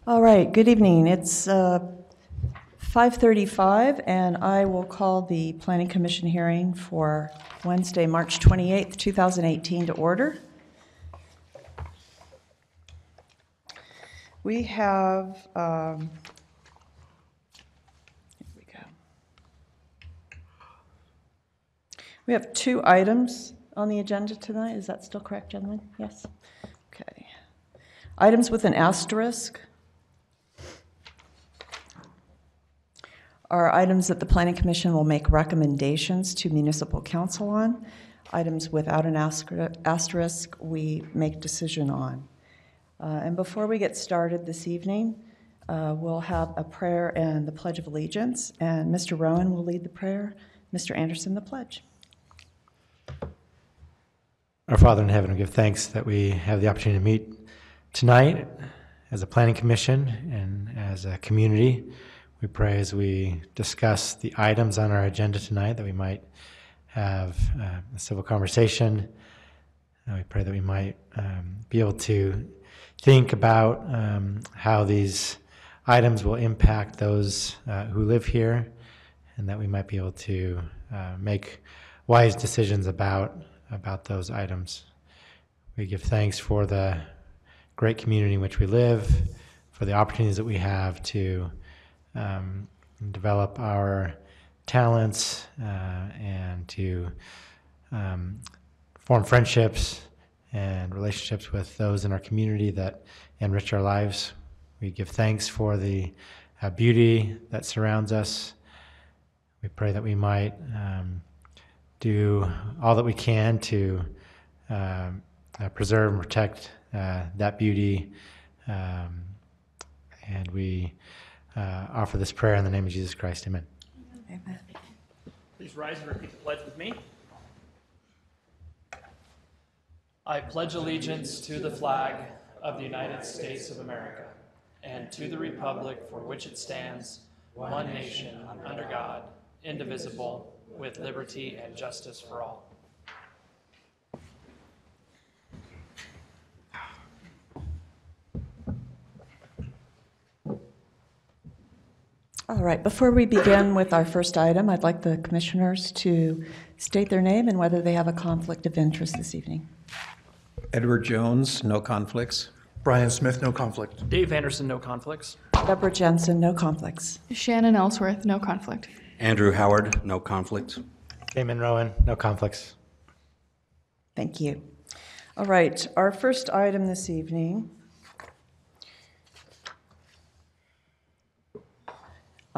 All right, good evening. It's 5:35, and I will call the Planning Commission hearing for Wednesday, March 28th, 2018 to order. We have, here we go. We have 2 items on the agenda tonight. Is that still correct, gentlemen? Yes? Okay. Items with an asterisk are items that the Planning Commission will make recommendations to Municipal Council on. Items without an asterisk, we make decision on. And before we get started this evening, we'll have a prayer and the Pledge of Allegiance, and Mr. Rowan will lead the prayer, Mr. Anderson the pledge. Our Father in heaven, we give thanks that we have the opportunity to meet tonight as a Planning Commission and as a community. We pray as we discuss the items on our agenda tonight that we might have a civil conversation. We pray that we might be able to think about how these items will impact those who live here, and that we might be able to make wise decisions about those items. We give thanks for the great community in which we live, for the opportunities that we have to develop our talents and to form friendships and relationships with those in our community that enrich our lives. We give thanks for the beauty that surrounds us. We pray that we might do all that we can to preserve and protect that beauty, and we offer this prayer in the name of Jesus Christ. Amen. Amen. Please rise and repeat the pledge with me. I pledge allegiance to the flag of the United States of America and to the republic for which it stands, one nation, under God, indivisible, with liberty and justice for all. All right, before we begin with our first item, I'd like the commissioners to state their name and whether they have a conflict of interest this evening. Edward Jones, no conflicts. Brian Smith, no conflict. Dave Anderson, no conflicts. Deborah Jensen, no conflicts. Shannon Ellsworth, no conflict. Andrew Howard, no conflict. Damon Rowan, no conflicts. Thank you. All right, our first item this evening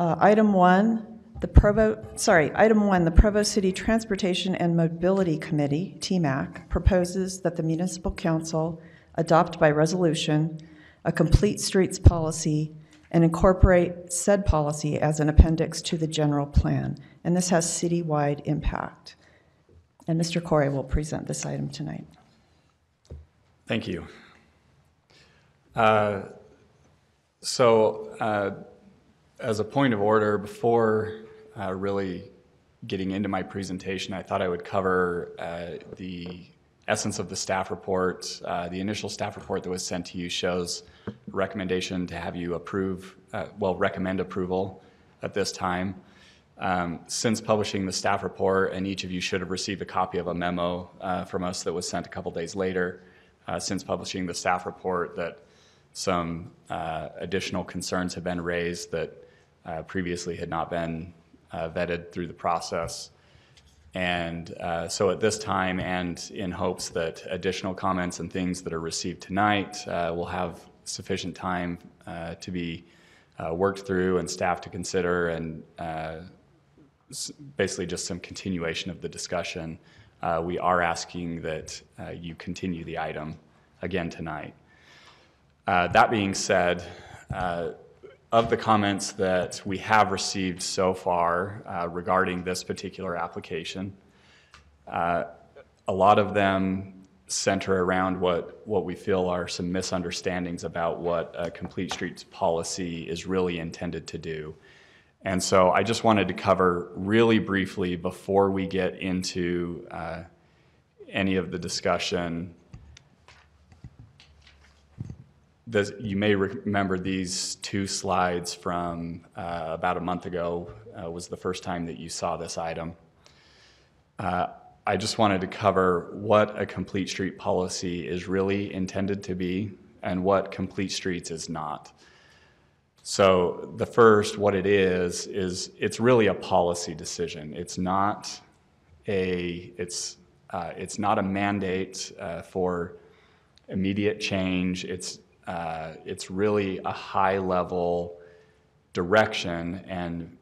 Item one, the Provo City Transportation and Mobility Committee, TMAC, proposes that the Municipal Council adopt by resolution a complete streets policy and incorporate said policy as an appendix to the general plan. And this has citywide impact. And Mr. Corey will present this item tonight. Thank you. As a point of order, before really getting into my presentation, I thought I would cover the essence of the staff report. The initial staff report that was sent to you shows a recommendation to have you recommend approval at this time. Since publishing the staff report, and each of you should have received a copy of a memo from us that was sent a couple days later, since publishing the staff report, that some additional concerns have been raised that previously had not been vetted through the process. And so at this time, and in hopes that additional comments and things that are received tonight will have sufficient time to be worked through and staff to consider, and basically just some continuation of the discussion, we are asking that you continue the item again tonight. That being said, of the comments that we have received so far regarding this particular application, a lot of them center around what we feel are some misunderstandings about what a complete streets policy is really intended to do. And so I just wanted to cover really briefly before we get into any of the discussion You may remember these two slides from about a month ago was the first time that you saw this item. I just wanted to cover what a complete street policy is really intended to be and what complete streets is not. So the first, what it is it's really a policy decision. It's not a mandate for immediate change. It's really a high-level direction, and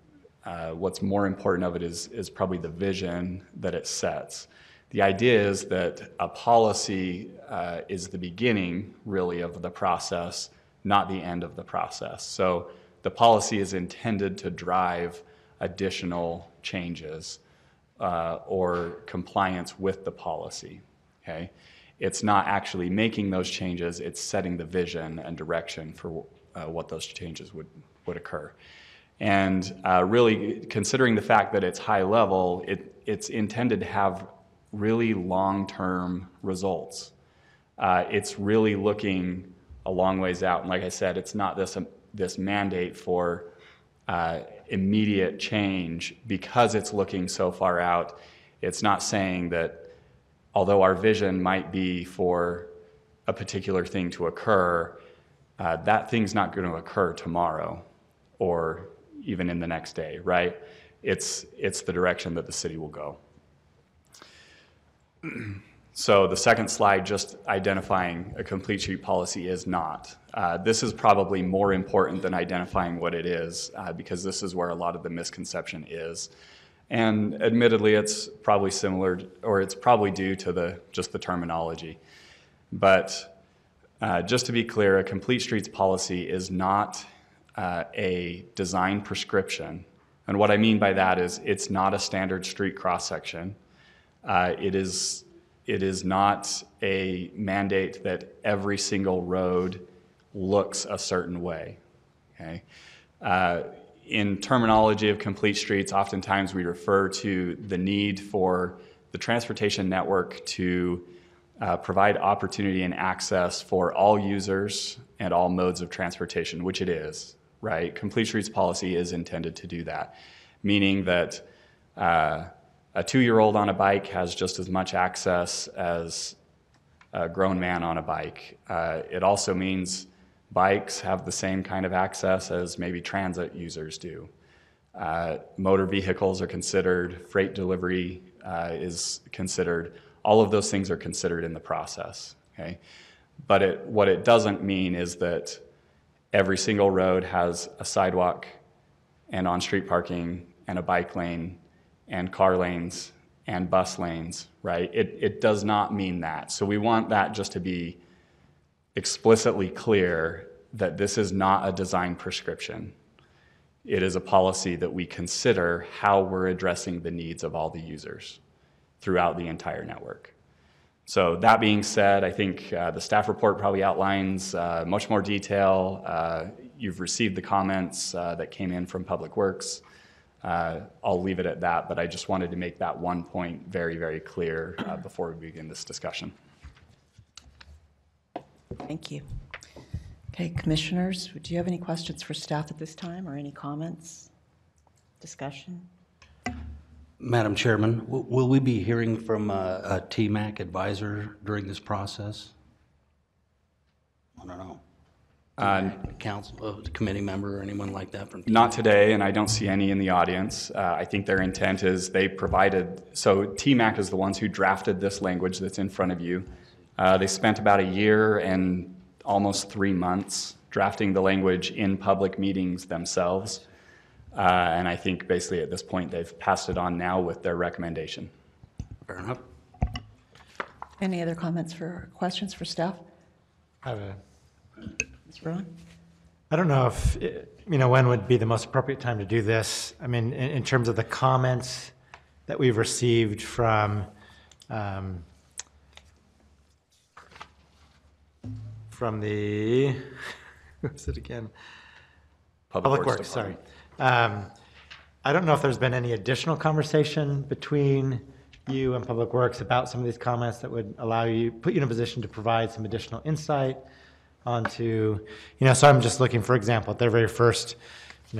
what's more important of it is probably the vision that it sets. The idea is that a policy is the beginning, really, of the process, not the end of the process. So the policy is intended to drive additional changes or compliance with the policy, okay? It's not actually making those changes, it's setting the vision and direction for what those changes would occur. And really considering the fact that it's high level, it's intended to have really long-term results. It's really looking a long ways out. And like I said, it's not this mandate for immediate change because it's looking so far out. It's not saying that although our vision might be for a particular thing to occur, that thing's not going to occur tomorrow or even in the next day, right? It's the direction that the city will go. So the second slide, just identifying a complete street policy is not. This is probably more important than identifying what it is because this is where a lot of the misconception is. And admittedly, it's probably similar, or it's probably due to just the terminology. But just to be clear, a complete streets policy is not a design prescription. And what I mean by that is it's not a standard street cross-section. It is not a mandate that every single road looks a certain way, okay? In terminology of complete streets, oftentimes we refer to the need for the transportation network to provide opportunity and access for all users and all modes of transportation, which it is, right? Complete streets policy is intended to do that, meaning that a 2-year-old on a bike has just as much access as a grown man on a bike. It also means bikes have the same kind of access as maybe transit users do. Motor vehicles are considered, freight delivery is considered. All of those things are considered in the process, okay? But what it doesn't mean is that every single road has a sidewalk and on-street parking and a bike lane and car lanes and bus lanes, right? It does not mean that. So we want that just to be explicitly clear that this is not a design prescription. It is a policy that we consider how we're addressing the needs of all the users throughout the entire network. So that being said, I think the staff report probably outlines much more detail. You've received the comments that came in from Public Works. I'll leave it at that, but I just wanted to make that one point very, very clear before we begin this discussion. Thank you. Okay, commissioners, do you have any questions for staff at this time or any comments, discussion? Madam Chairman, will we be hearing from a TMAC advisor during this process? I don't know. Council, committee member or anyone like that from TMAC? Not today, and I don't see any in the audience. I think their intent is they provided, so TMAC is the ones who drafted this language that's in front of you. They spent about a year and almost 3 months drafting the language in public meetings themselves. And I think basically at this point they've passed it on now with their recommendation. Fair enough. Any other comments for questions for staff? I have Ms. Rowan? I don't know if, when would be the most appropriate time to do this. I mean, in terms of the comments that we've received from the, who's it again? Public Works, sorry. I don't know if there's been any additional conversation between you and Public Works about some of these comments that would allow you, put you in a position to provide some additional insight onto, so I'm just looking, for example, at their very first,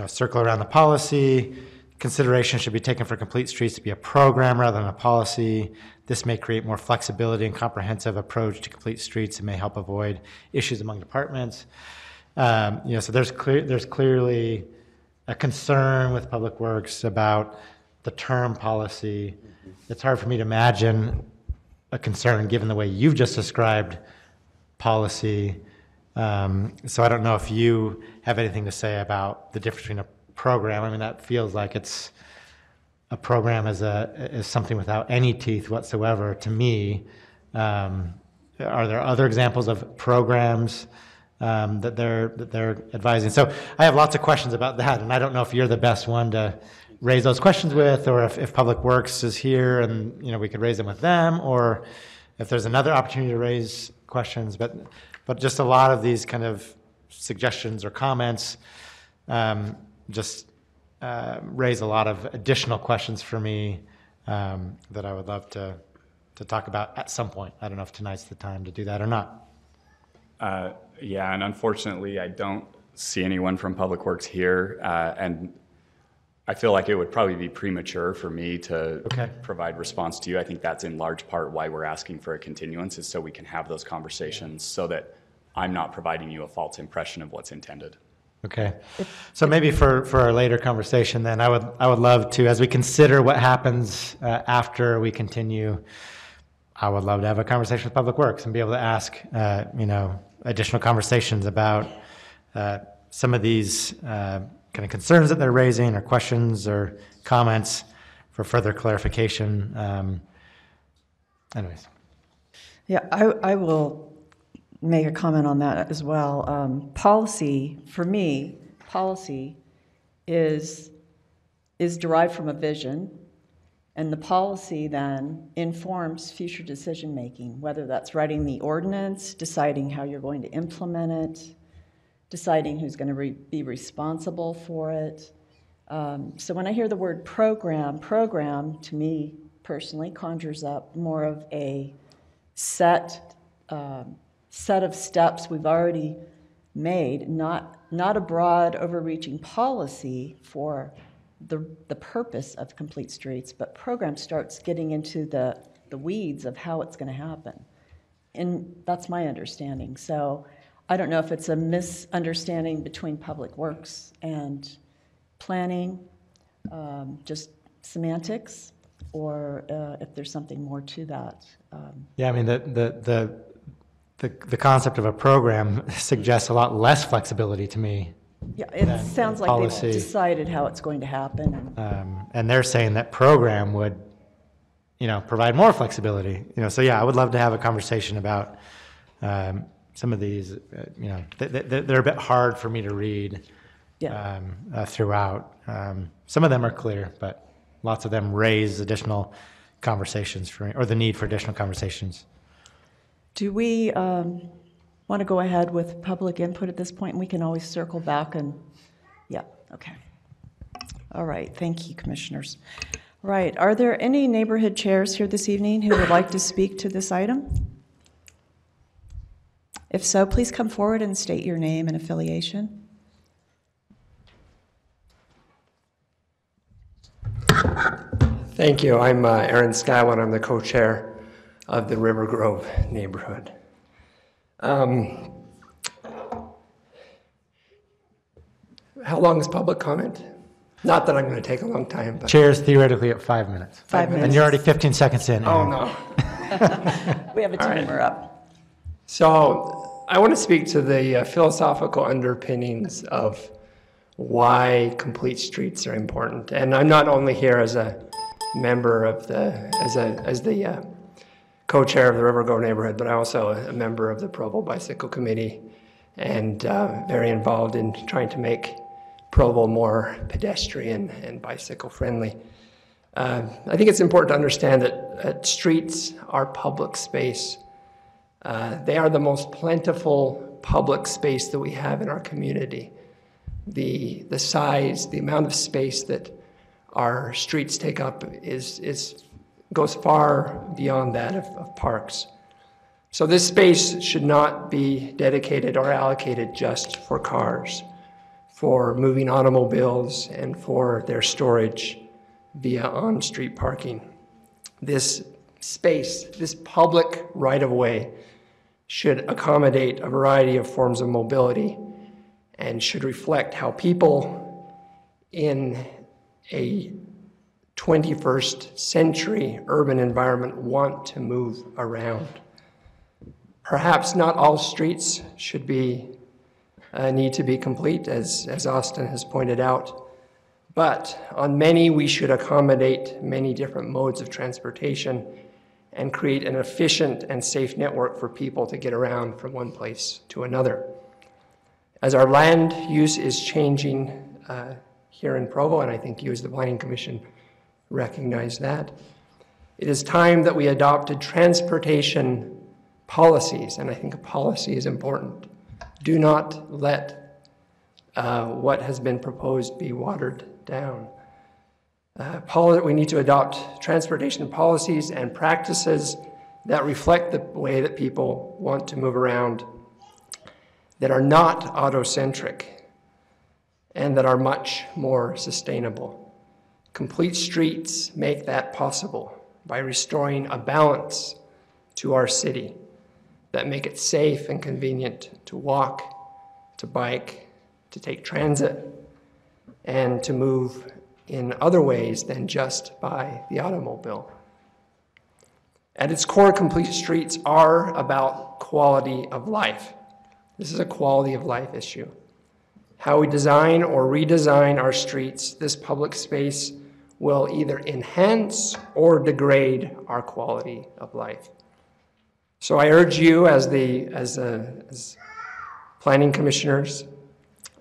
circle around the policy. Consideration should be taken for complete streets to be a program rather than a policy. This may create more flexibility and comprehensive approach to complete streets and may help avoid issues among departments. So there's clearly a concern with Public Works about the term policy. It's hard for me to imagine a concern given the way you've just described policy. So I don't know if you have anything to say about the difference between a program. I mean, that feels like it's a program as something without any teeth whatsoever to me. Are there other examples of programs that they're advising? So I have lots of questions about that, and I don't know if you're the best one to raise those questions with, or if Public Works is here and we could raise them with them, or if there's another opportunity to raise questions. But just a lot of these kind of suggestions or comments just raise a lot of additional questions for me that I would love to talk about at some point. I don't know if tonight's the time to do that or not. Yeah, and unfortunately, I don't see anyone from Public Works here, and I feel like it would probably be premature for me to provide response to you. I think that's in large part why we're asking for a continuance, is so we can have those conversations so that I'm not providing you a false impression of what's intended. Okay. So maybe for our later conversation then, I would love to, as we consider what happens after we continue, I would love to have a conversation with Public Works and be able to ask, additional conversations about some of these kind of concerns that they're raising, or questions or comments for further clarification. Anyways. Yeah, I will make a comment on that as well. Policy, for me, policy is derived from a vision, and the policy then informs future decision-making, whether that's writing the ordinance, deciding how you're going to implement it, deciding who's going to be responsible for it. So when I hear the word program to me personally conjures up more of a set of steps we've already made, not a broad overreaching policy for the purpose of complete streets, but program starts getting into the weeds of how it's going to happen. And that's my understanding. So I don't know if it's a misunderstanding between Public Works and planning, just semantics, or if there's something more to that. Yeah, I mean, the concept of a program suggests a lot less flexibility to me. Yeah, it sounds like policy. they've decided how it's going to happen. And they're saying that program would, provide more flexibility. So yeah, I would love to have a conversation about some of these. They're a bit hard for me to read throughout. Some of them are clear, but lots of them raise additional conversations for me, or the need for additional conversations. Do we want to go ahead with public input at this point? And we can always circle back and, okay. All right, thank you, commissioners. All right, are there any neighborhood chairs here this evening who would like to speak to this item? If so, please come forward and state your name and affiliation. Thank you. I'm Aaron Skywin. I'm the co-chair of the River Grove neighborhood. How long is public comment? Not that I'm going to take a long time. But Chair's theoretically at 5 minutes. 5 minutes. And you're already 15 seconds in. Oh, no. We have a timer up. So I want to speak to the philosophical underpinnings of why complete streets are important. And I'm not only here as a member of as the co-chair of the River Grove neighborhood, but I'm also a member of the Provo Bicycle Committee, and very involved in trying to make Provo more pedestrian and bicycle friendly. I think it's important to understand that streets are public space. They are the most plentiful public space that we have in our community. The size, the amount of space that our streets take up goes far beyond that of parks. So this space should not be dedicated or allocated just for cars, for moving automobiles, and for their storage via on-street parking. This space, this public right-of-way, should accommodate a variety of forms of mobility and should reflect how people in a 21st century urban environment want to move around. Perhaps not all streets should need to be complete, as Austin has pointed out, but on many we should accommodate many different modes of transportation and create an efficient and safe network for people to get around from one place to another. As our land use is changing here in Provo, and I think you as the Planning Commission recognize that, it is time that we adopted transportation policies, and I think a policy is important. Do not let what has been proposed be watered down. We need to adopt transportation policies and practices that reflect the way that people want to move around, that are not autocentric, and that are much more sustainable. Complete streets make that possible by restoring a balance to our city that make it safe and convenient to walk, to bike, to take transit, and to move in other ways than just by the automobile. At its core, complete streets are about quality of life. This is a quality of life issue. How we design or redesign our streets, this public space, will either enhance or degrade our quality of life. So I urge you as planning commissioners,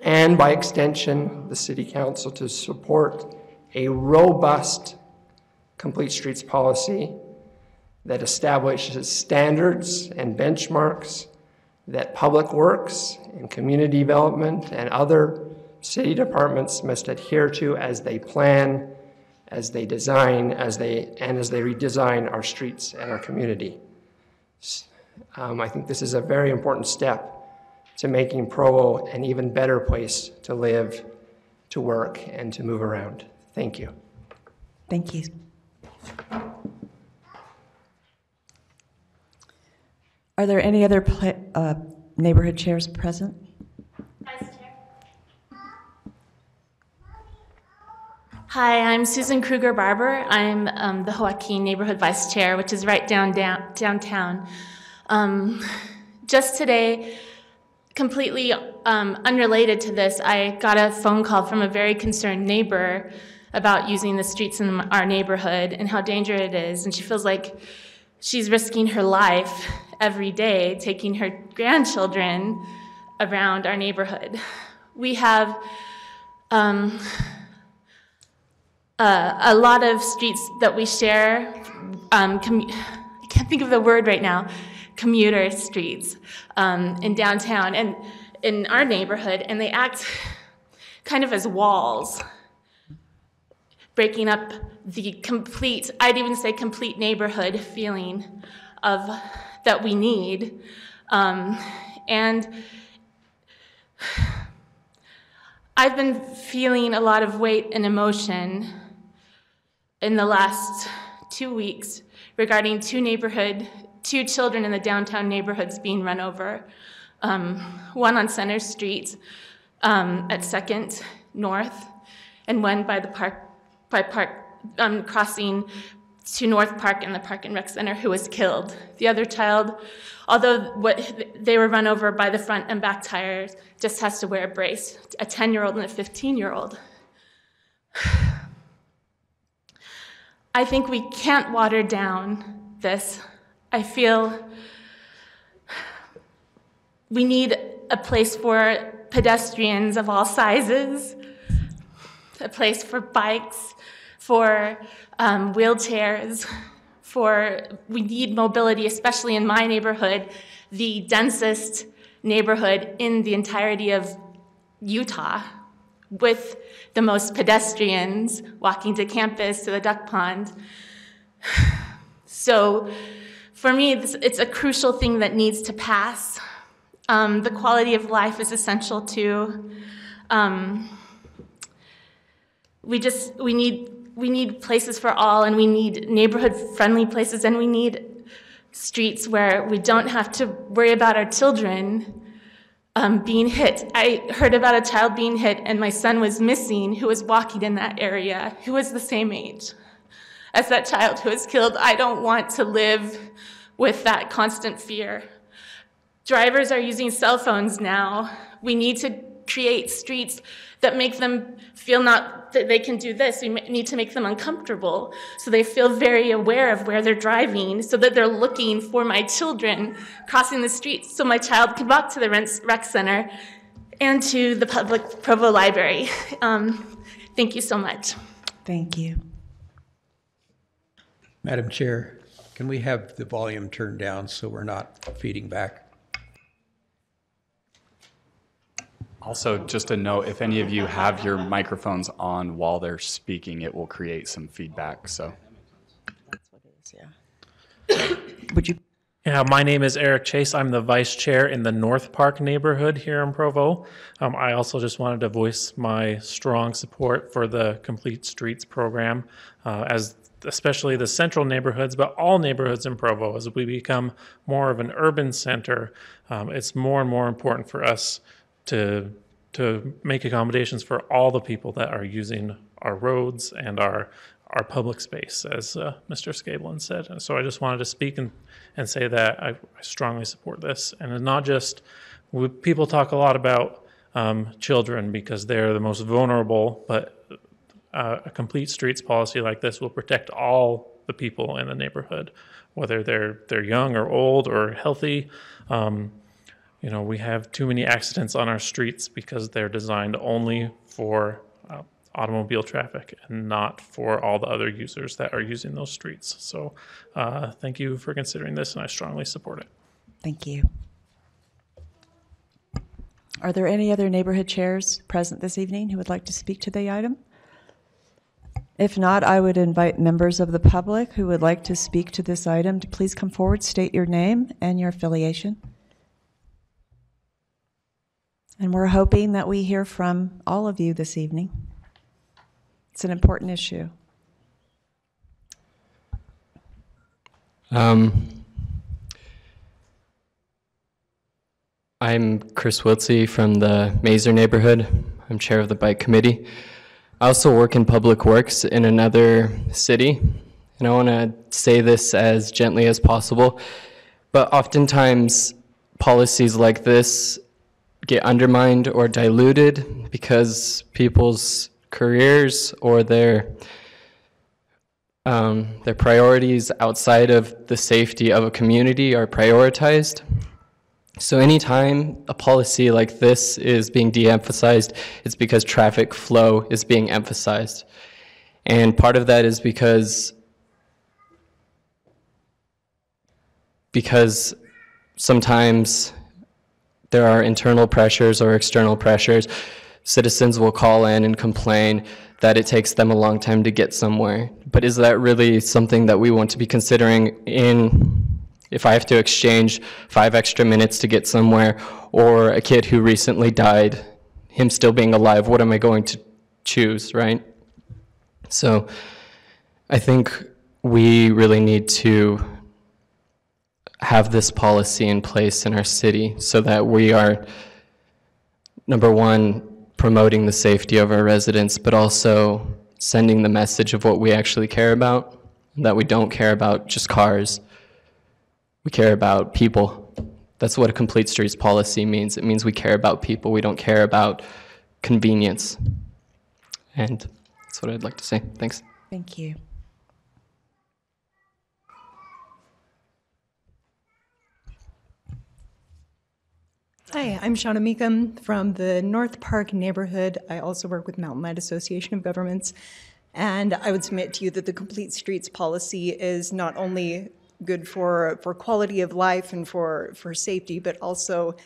and by extension, the City Council, to support a robust complete streets policy that establishes standards and benchmarks that Public Works and Community Development and other city departments must adhere to as they plan, as they design, as they redesign our streets and our community. I think this is a very important step to making Provo an even better place to live, to work, and to move around. Thank you. Thank you. Are there any other neighborhood chairs present? Vice Chair. Hi, I'm Susan Kruger-Barber. I'm the Joaquin Neighborhood Vice Chair, which is right downtown. Just today, completely unrelated to this, I got a phone call from a very concerned neighbor about using the streets in our neighborhood and how dangerous it is, and she feels like she's risking her life every day taking her grandchildren around our neighborhood. We have a lot of streets that we share. I can't think of the word right now. Commuter streets in downtown and in our neighborhood, and they act kind of as walls, breaking up the complete, I'd even say complete neighborhood feeling of that we need. And I've been feeling a lot of weight and emotion in the last 2 weeks regarding two children in the downtown neighborhoods being run over. One on Center Street at 2nd North, and one by the crossing to North Park and the Park and Rec Center, who was killed. The other child, although they were run over by the front and back tires, just has to wear a brace, a 10-year-old and a 15-year-old. I think we can't water down this. I feel we need a place for pedestrians of all sizes, a place for bikes, for wheelchairs, we need mobility, especially in my neighborhood, the densest neighborhood in the entirety of Utah, with the most pedestrians walking to campus, to the duck pond. So For me, it's a crucial thing that needs to pass. The quality of life is essential too. We need places for all, and we need neighborhood-friendly places, and we need streets where we don't have to worry about our children being hit. I heard about a child being hit, and my son was missing, who was walking in that area, who was the same age as that child who was killed. I don't want to live with that constant fear. Drivers are using cell phones now. We need to create streets that make them feel not that they can do this. We need to make them uncomfortable so they feel very aware of where they're driving, so that they're looking for my children crossing the street so my child can walk to the rec center and to the public Provo Library. Thank you so much. Thank you. Madam Chair, can we have the volume turned down so we're not feeding back? Also, just a note, if any of you have your microphones on while they're speaking, it will create some feedback, so. That's what it is, yeah. Would you? Yeah, my name is Eric Chase. I'm the vice chair in the North Park neighborhood here in Provo. I also just wanted to voice my strong support for the Complete Streets program, as especially the central neighborhoods, but all neighborhoods in Provo. As we become more of an urban center, it's more and more important for us to make accommodations for all the people that are using our roads and our public space, as Mr. Scablin said. And so I just wanted to speak and say that I strongly support this. And it's not just, people talk a lot about children because they're the most vulnerable, but a complete streets policy like this will protect all the people in the neighborhood, whether they're young or old or healthy. You know, we have too many accidents on our streets because they're designed only for automobile traffic and not for all the other users that are using those streets. So thank you for considering this, and I strongly support it. Thank you. Are there any other neighborhood chairs present this evening who would like to speak to the item? If not, I would invite members of the public who would like to speak to this item to please come forward, state your name and your affiliation. And we're hoping that we hear from all of you this evening. It's an important issue. I'm Chris Wiltsey from the Mazer neighborhood. I'm chair of the bike committee. I also work in public works in another city, and I want to say this as gently as possible, but oftentimes policies like this get undermined or diluted because people's careers or their priorities outside of the safety of a community are prioritized. So anytime a policy like this is being de-emphasized, it's because traffic flow is being emphasized. And part of that is because sometimes there are internal pressures or external pressures. Citizens will call in and complain that it takes them a long time to get somewhere. But is that really something that we want to be considering if I have to exchange 5 extra minutes to get somewhere, or a kid who recently died, him still being alive, what am I going to choose, right? So I think we really need to have this policy in place in our city so that we are, number one, promoting the safety of our residents, but also sending the message of what we actually care about, that we don't care about just cars. We care about people. That's what a complete streets policy means. It means we care about people. We don't care about convenience. And that's what I'd like to say. Thanks. Thank you. Hi, I'm Shauna Meekum from the North Park neighborhood. I also work with Mountain Light Association of Governments. And I would submit to you that the complete streets policy is not only good for quality of life and for safety, but also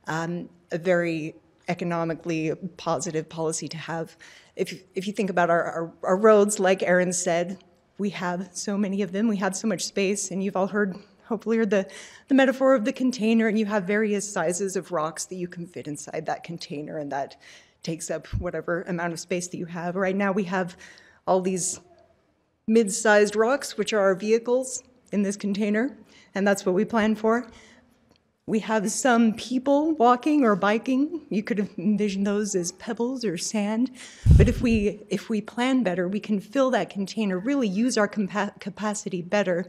a very economically positive policy to have. If you think about our roads, like Aaron said, we have so many of them, we have so much space, and you've all heard hopefully are the metaphor of the container, and you have various sizes of rocks that you can fit inside that container, and that takes up whatever amount of space that you have. Right now we have all these mid-sized rocks, which are our vehicles in this container, and that's what we plan for. We have some people walking or biking. You could envision those as pebbles or sand. But if we plan better, we can fill that container, really use our capacity better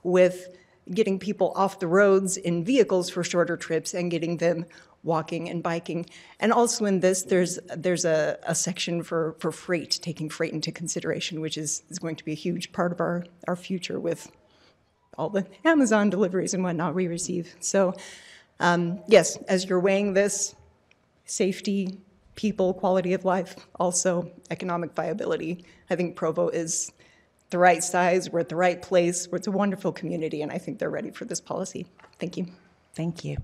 with getting people off the roads in vehicles for shorter trips and getting them walking and biking. And also in this, there's a section for freight, taking freight into consideration, which is going to be a huge part of our future with all the Amazon deliveries and whatnot we receive. So yes, as you're weighing this, safety, people, quality of life, also economic viability, I think Provo is the right size, we're at the right place, it's a wonderful community, and I think they're ready for this policy. Thank you. Thank you.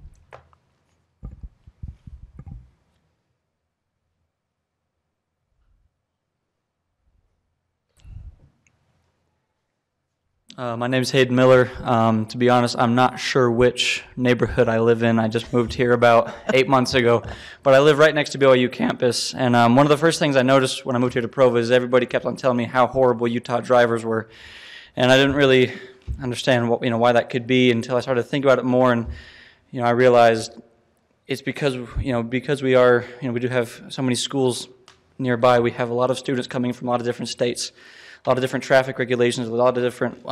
My name is Hayden Miller. To be honest, I'm not sure which neighborhood I live in. I just moved here about 8 months ago, but I live right next to BYU campus. And one of the first things I noticed when I moved here to Provo is everybody kept on telling me how horrible Utah drivers were, and I didn't really understand why that could be until I started to think about it more. And I realized it's because we are we do have so many schools nearby. We have a lot of students coming from a lot of different states, a lot of different traffic regulations, a lot of different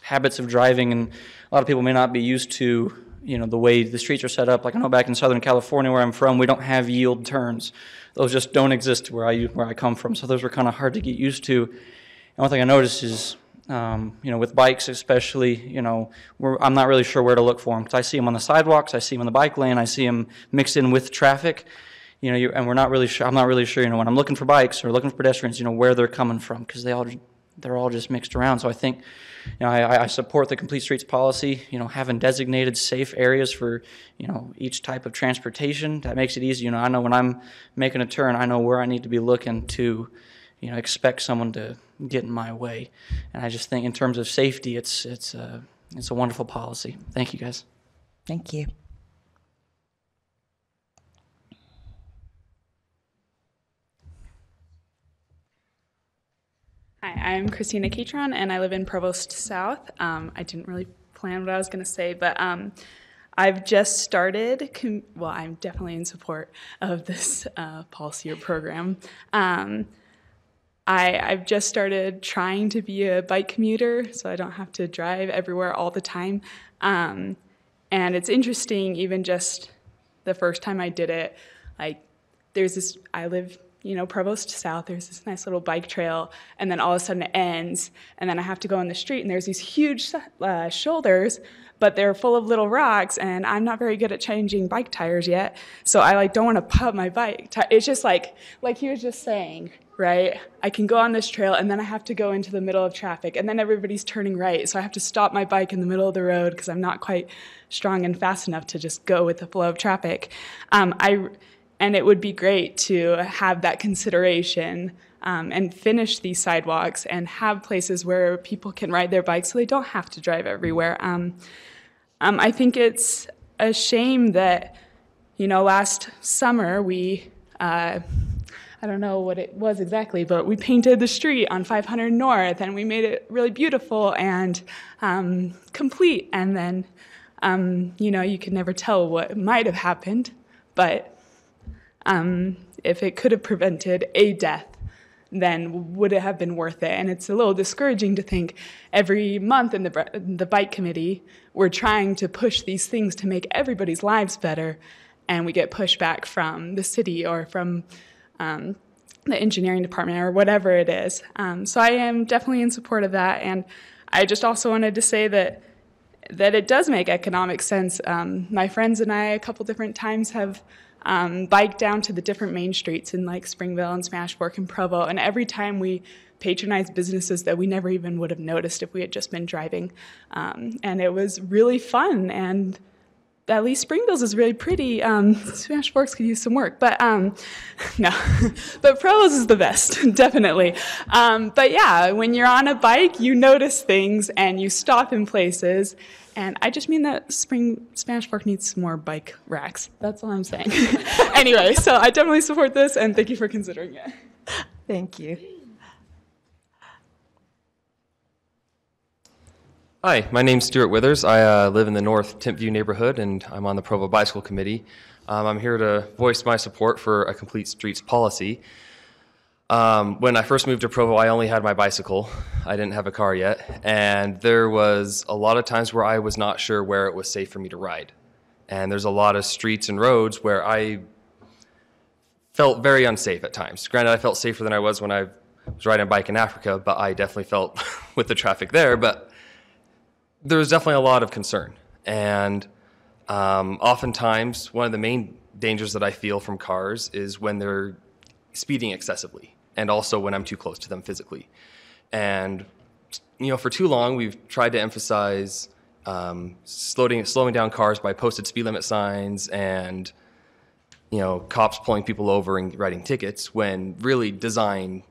habits of driving, and a lot of people may not be used to the way the streets are set up. Like I know back in Southern California where I'm from, we don't have yield turns. Those just don't exist where I come from, so those were kind of hard to get used to. And one thing I noticed is with bikes especially, I'm not really sure where to look for them, because I see them on the sidewalks, I see them in the bike lane, I see them mixed in with traffic. And we're not really sure. I'm not really sure. When I'm looking for bikes or looking for pedestrians, where they're coming from, because they're all just mixed around. So I think, I support the Complete Streets policy. Having designated safe areas for each type of transportation, that makes it easy. I know when I'm making a turn, I know where I need to be looking to, expect someone to get in my way. And I just think in terms of safety, it's a wonderful policy. Thank you, guys. Thank you. Hi, I'm Christina Catron, and I live in Provost South. I didn't really plan what I was going to say, but I've just started, I'm definitely in support of this policy or program. I've just started trying to be a bike commuter, so I don't have to drive everywhere all the time. And it's interesting, even just the first time I did it, there's this, I live Provost South, there's this nice little bike trail, and then all of a sudden it ends, and then I have to go on the street, and there's these huge shoulders, but they're full of little rocks, and I'm not very good at changing bike tires yet, so I don't want to pump my bike. It's just like he was just saying, right? I can go on this trail, and then I have to go into the middle of traffic, and then everybody's turning right, so I have to stop my bike in the middle of the road because I'm not quite strong and fast enough to just go with the flow of traffic. And it would be great to have that consideration and finish these sidewalks and have places where people can ride their bikes so they don't have to drive everywhere. I think it's a shame that, last summer we, I don't know what it was exactly, but we painted the street on 500 North and we made it really beautiful and complete. And then, you could never tell what might have happened, but if it could have prevented a death, then would it have been worth it? And it's a little discouraging to think every month in the bike committee, we're trying to push these things to make everybody's lives better, and we get pushback from the city or from the engineering department or whatever it is. So I am definitely in support of that, and I just also wanted to say that it does make economic sense. My friends and I a couple different times have biked down to the different main streets in Springville and Smash Fork and Provo, and every time we patronize businesses that we never even would have noticed if we had just been driving. And it was really fun, and at least Springville's is really pretty. Spanish Forks could use some work, but no. But Provo's is the best, definitely. But yeah, when you're on a bike, you notice things and you stop in places. And I just mean that Spanish Fork needs some more bike racks. That's all I'm saying. Anyway, so I definitely support this, and thank you for considering it. Thank you. Hi, my name's Stuart Withers. I live in the North Timpview neighborhood, and I'm on the Provo Bicycle Committee. I'm here to voice my support for a complete streets policy. When I first moved to Provo, I only had my bicycle. I didn't have a car yet, and there was a lot of times where I was not sure where it was safe for me to ride. And there's a lot of streets and roads where I felt very unsafe at times. Granted, I felt safer than I was when I was riding a bike in Africa, but I definitely felt with the traffic there. But there was definitely a lot of concern. And oftentimes, one of the main dangers that I feel from cars is when they're speeding excessively, and also when I'm too close to them physically. And, you know, for too long, we've tried to emphasize slowing down cars by posted speed limit signs and, you know, cops pulling people over and writing tickets, when really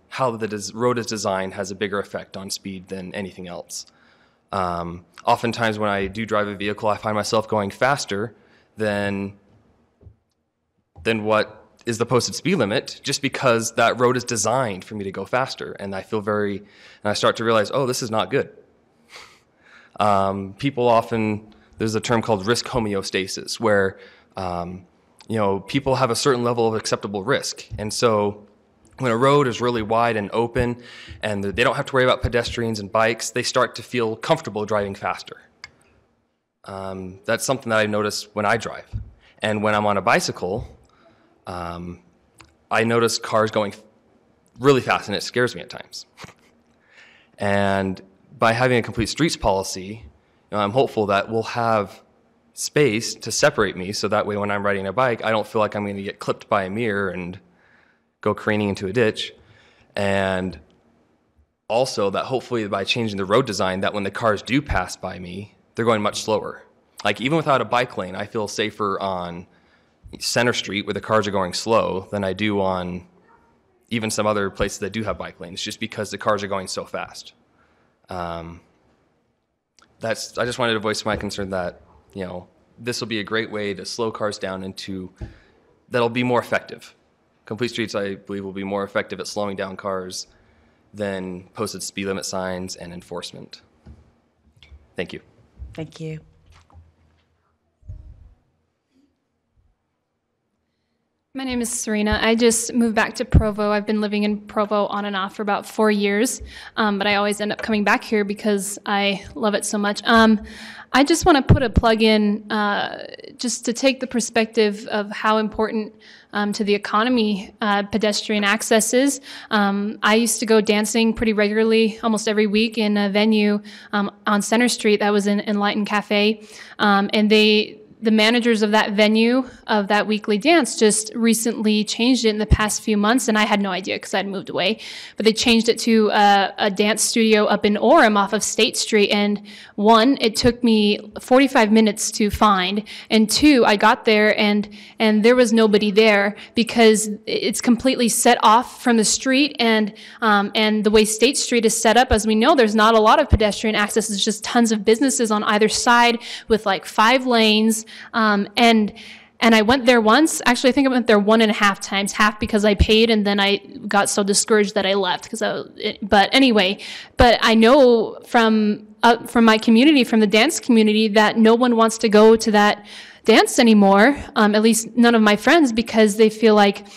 how the road is designed has a bigger effect on speed than anything else. Oftentimes when I do drive a vehicle, I find myself going faster than what is the posted speed limit, just because that road is designed for me to go faster. And I start to realize, oh, this is not good. People often, there's a term called risk homeostasis, where, you know, people have a certain level of acceptable risk. And so when a road is really wide and open and they don't have to worry about pedestrians and bikes, they start to feel comfortable driving faster. That's something that I notice when I drive. And when I'm on a bicycle, I notice cars going really fast, and it scares me at times. And by having a complete streets policy, you know, I'm hopeful that we'll have space to separate me, so that way when I'm riding a bike, I don't feel like I'm going to get clipped by a mirror and go careening into a ditch. And also that hopefully by changing the road design, that when the cars do pass by me, they're going much slower. Like even without a bike lane, I feel safer on Center Street where the cars are going slow than I do on even some other places that do have bike lanes, just because the cars are going so fast. I just wanted to voice my concern that, you know, this will be a great way to slow cars down that'll be more effective. Complete streets, I believe, will be more effective at slowing down cars than posted speed limit signs and enforcement. Thank you. Thank you. My name is Serena. I just moved back to Provo. I've been living in Provo on and off for about 4 years, but I always end up coming back here because I love it so much. I just want to put a plug in just to take the perspective of how important to the economy pedestrian access is. I used to go dancing pretty regularly, almost every week, in a venue on Center Street that was in Enlighten Cafe, and the managers of that venue, of that weekly dance, just recently changed it in the past few months, and I had no idea because I'd moved away. But they changed it to a dance studio up in Orem off of State Street, and one, it took me 45 minutes to find, and two, I got there and there was nobody there because it's completely set off from the street, and the way State Street is set up, as we know, there's not a lot of pedestrian access. It's just tons of businesses on either side with like 5 lanes. And I went there once. Actually, I think I went there 1.5 times, half because I paid, and then I got so discouraged that I left. But anyway, but I know from my community, from the dance community, that no one wants to go to that dance anymore. At least none of my friends, because they feel like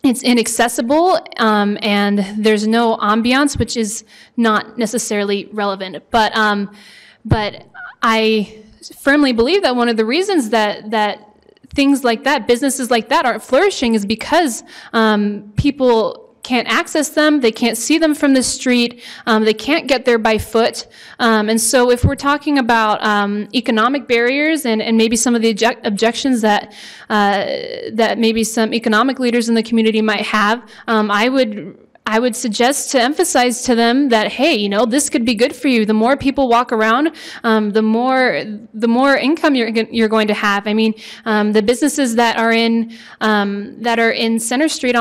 it's inaccessible, and there's no ambiance, which is not necessarily relevant. But I firmly believe that one of the reasons that things like that, businesses like that, aren't flourishing is because people can't access them, they can't see them from the street, they can't get there by foot. And so if we're talking about economic barriers and maybe some of the objections that maybe some economic leaders in the community might have, I I would suggest to emphasize to them that, hey, you know, this could be good for you. The more people walk around, the more income you're going to have. I mean, the businesses that are in Center Street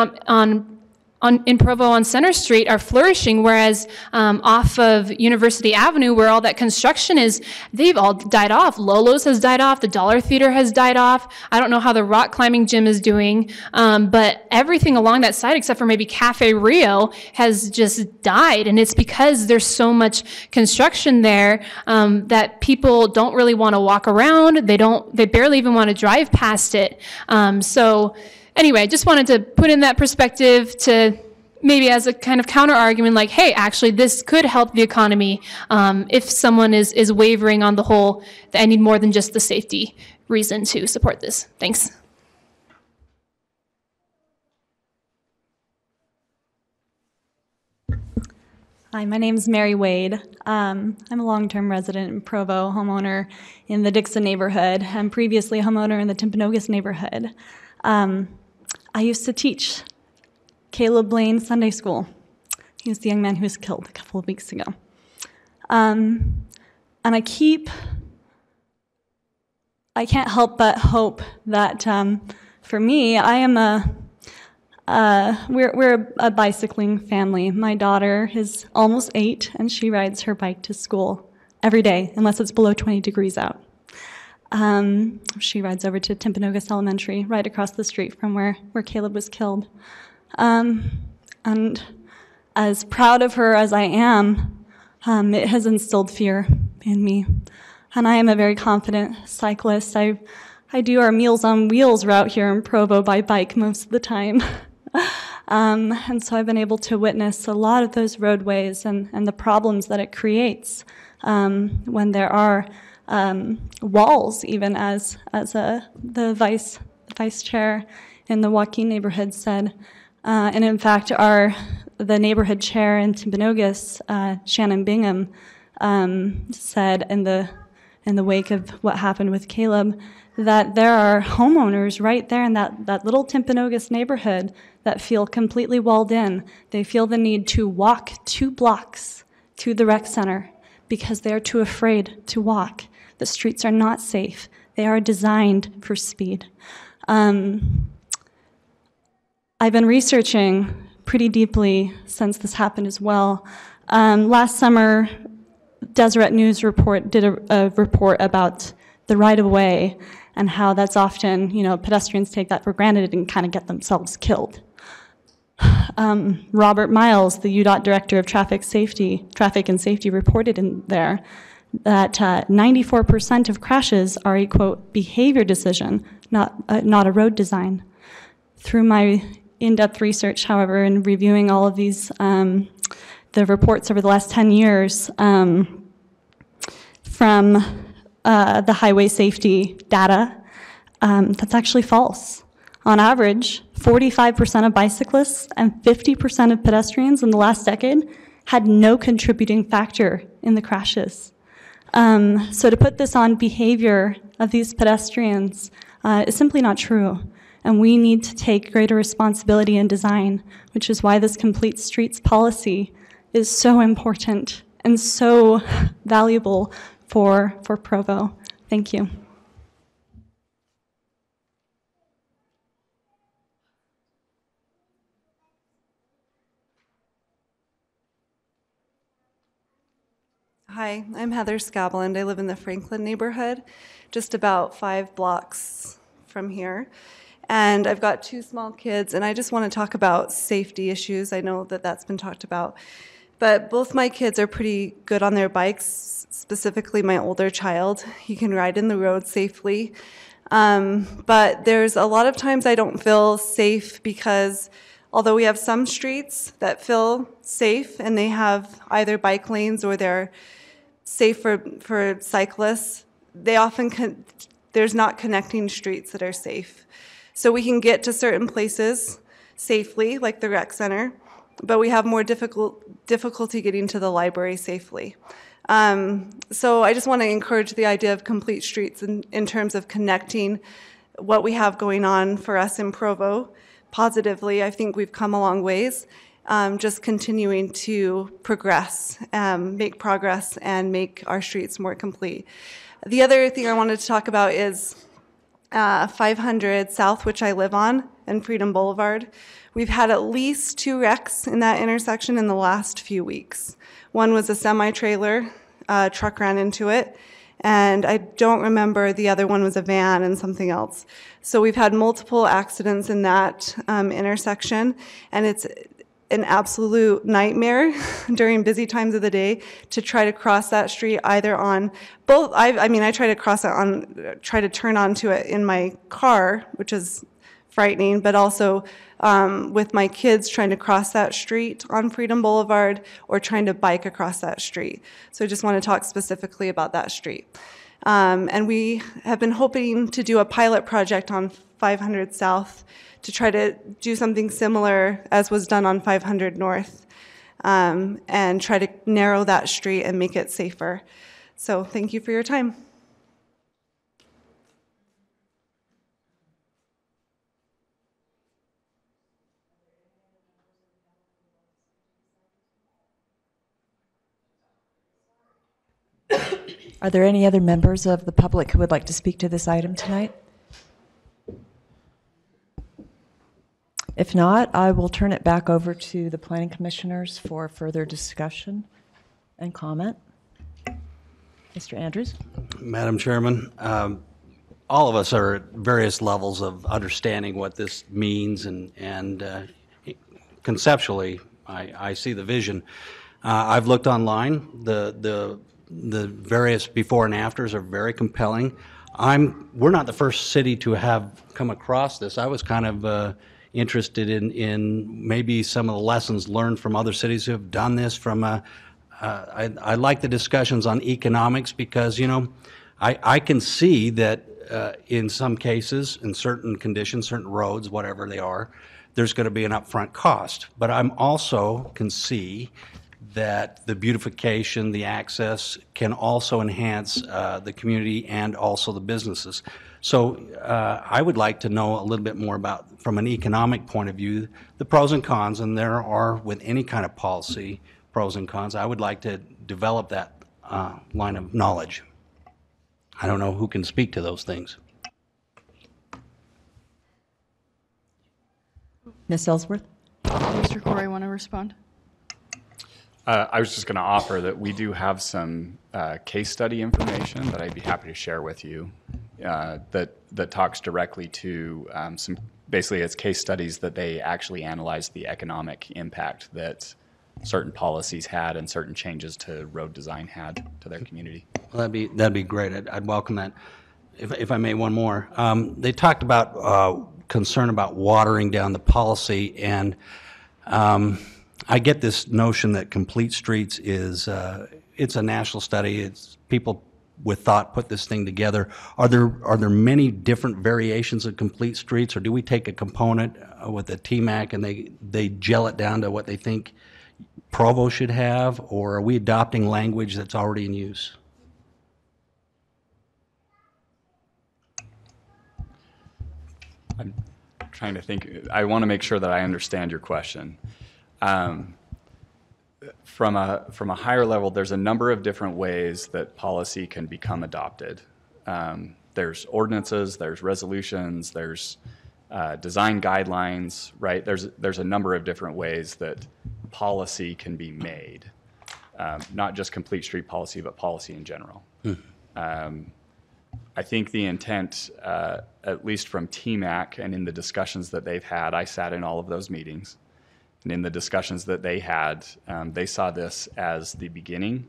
in Provo on Center Street are flourishing, whereas off of University Avenue, where all that construction is, they've all died off. Lolo's has died off. The Dollar Theater has died off. I don't know how the rock climbing gym is doing, but everything along that side, except for maybe Cafe Rio, has just died, and it's because there's so much construction there that people don't really want to walk around. They barely even want to drive past it. So anyway, I just wanted to put in that perspective to maybe as a kind of counter argument, like, hey, actually, this could help the economy if someone is wavering on the whole, that I need more than just the safety reason to support this. Thanks. Hi, my name is Mary Wade. I'm a long-term resident in Provo, homeowner in the Dixon neighborhood, and previously a homeowner in the Timpanogos neighborhood. I used to teach Caleb Blaine Sunday school. He was the young man who was killed a couple of weeks ago. And I can't help but hope that for me, we're a bicycling family. My daughter is almost 8, and she rides her bike to school every day, unless it's below 20 degrees out. She rides over to Timpanogos Elementary, right across the street from where Caleb was killed. And as proud of her as I am, it has instilled fear in me. And I am a very confident cyclist. I do our Meals on Wheels route here in Provo by bike most of the time. And so I've been able to witness a lot of those roadways and the problems that it creates when there are walls, even as the vice chair in the Joaquin neighborhood said. And in fact, the neighborhood chair in Timpanogos, Shannon Bingham, said in the wake of what happened with Caleb, that there are homeowners right there in that little Timpanogos neighborhood that feel completely walled in. They feel the need to walk 2 blocks to the rec center because they're too afraid to walk. The streets are not safe. They are designed for speed. I've been researching pretty deeply since this happened as well. Last summer, Deseret News did a report about the right-of-way and how that's often, pedestrians take that for granted and kind of get themselves killed. Robert Miles, the UDOT Director of Traffic and Safety, reported in there that 94% of crashes are a, quote, behavior decision, not a road design. Through my in-depth research, however, and reviewing all of these, the reports over the last 10 years from the highway safety data, that's actually false. On average, 45% of bicyclists and 50% of pedestrians in the last decade had no contributing factor in the crashes. So to put this on behavior of these pedestrians is simply not true. And we need to take greater responsibility in design, which is why this complete streets policy is so important and so valuable for Provo. Thank you. Hi, I'm Heather Scabland. I live in the Franklin neighborhood, just about 5 blocks from here. And I've got 2 small kids, and I just want to talk about safety issues. I know that that's been talked about. But both my kids are pretty good on their bikes, specifically my older child. He can ride in the road safely. But there's a lot of times I don't feel safe because although we have some streets that feel safe and they have either bike lanes or they're safe for cyclists, they often there's not connecting streets that are safe. So we can get to certain places safely, like the rec center, but we have more difficulty getting to the library safely. So I just want to encourage the idea of complete streets in terms of connecting what we have going on for us in Provo positively. I think we've come a long ways. just continuing to progress, make progress, and make our streets more complete. The other thing I wanted to talk about is 500 South, which I live on, and Freedom Boulevard. We've had at least 2 wrecks in that intersection in the last few weeks. One was a semi-trailer, truck ran into it, and I don't remember, the other one was a van and something else. So we've had multiple accidents in that intersection, and it's an absolute nightmare during busy times of the day to try to cross that street either on both. I mean, I try to cross it on, try to turn onto it in my car, which is frightening, but also with my kids trying to cross that street on Freedom Boulevard or trying to bike across that street. So I just want to talk specifically about that street. And we have been hoping to do a pilot project on 500 South to try to do something similar as was done on 500 North, and try to narrow that street and make it safer. So thank you for your time. Are there any other members of the public who would like to speak to this item tonight? If not, I will turn it back over to the planning commissioners for further discussion and comment. Mr. Andrews? Madam Chairman, all of us are at various levels of understanding what this means, and conceptually, I see the vision. I've looked online. The various before and afters are very compelling. We're not the first city to have come across this. I was kind of interested in maybe some of the lessons learned from other cities who have done this. I like the discussions on economics because, you know, I can see that in some cases, in certain conditions, certain roads, whatever they are, there's going to be an upfront cost. But I'm also can see that the beautification, the access can also enhance the community and also the businesses. So I would like to know a little bit more about, from an economic point of view, the pros and cons, and there are, with any kind of policy, pros and cons. I would like to develop that line of knowledge. I don't know who can speak to those things. Ms. Ellsworth? Mr. Corey, want to respond? I was just going to offer that we do have some case study information that I'd be happy to share with you that talks directly to basically it's case studies that they actually analyzed the economic impact that certain policies had and certain changes to road design had to their community. Well, that'd be great. I'd welcome that. If I may, one more. They talked about concern about watering down the policy, and I get this notion that Complete Streets is it's a national study. It's people with thought put this thing together. Are there many different variations of Complete Streets, or do we take a component with the TMAC and they gel it down to what they think Provo should have, or are we adopting language that's already in use? I'm trying to think. I want to make sure that I understand your question. From a higher level, there's a number of different ways that policy can become adopted. There's ordinances, there's resolutions, there's design guidelines, right? There's a number of different ways that policy can be made, not just complete street policy, but policy in general. I think the intent, at least from TMAC and in the discussions that they've had, I sat in all of those meetings, and in the discussions that they had, they saw this as the beginning,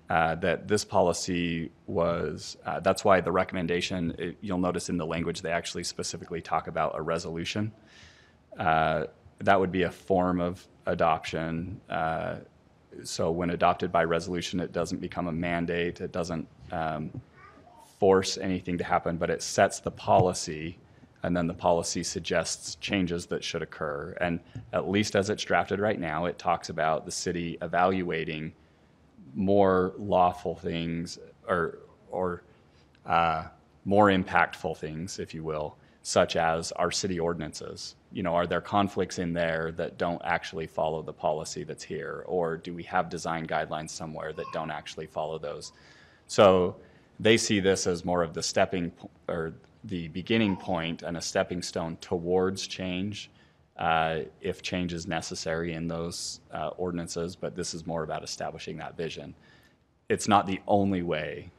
that this policy was, that's why the recommendation, you'll notice in the language, they actually specifically talk about a resolution. That would be a form of adoption. So when adopted by resolution, it doesn't become a mandate. It doesn't force anything to happen, but it sets the policy, and then the policy suggests changes that should occur. And at least as it's drafted right now, it talks about the city evaluating more lawful things or more impactful things, if you will, such as our city ordinances. You know, are there conflicts in there that don't actually follow the policy that's here? Or do we have design guidelines somewhere that don't actually follow those? So they see this as more of the the beginning point and a stepping stone towards change, if change is necessary in those ordinances, but this is more about establishing that vision. It's not the only way.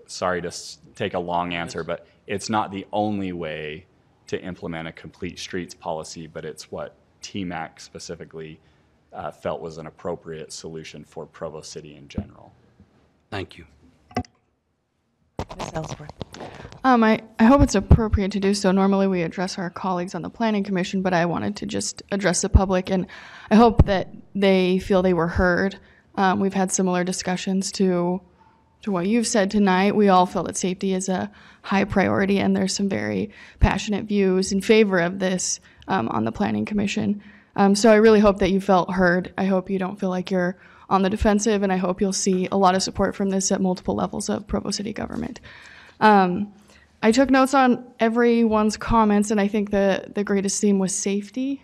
Sorry to take a long answer, but it's not the only way to implement a complete streets policy, but it's what TMAC specifically felt was an appropriate solution for Provo City in general. Thank you. Ms. Ellsworth. I hope it's appropriate to do so. Normally we address our colleagues on the Planning Commission, but I wanted to just address the public, and I hope that they feel they were heard. We've had similar discussions to what you've said tonight. We all feel that safety is a high priority, and there's some very passionate views in favor of this on the Planning Commission. So I really hope that you felt heard. I hope you don't feel like you're on the defensive, and I hope you'll see a lot of support from this at multiple levels of Provo City government. I took notes on everyone's comments, and I think the greatest theme was safety.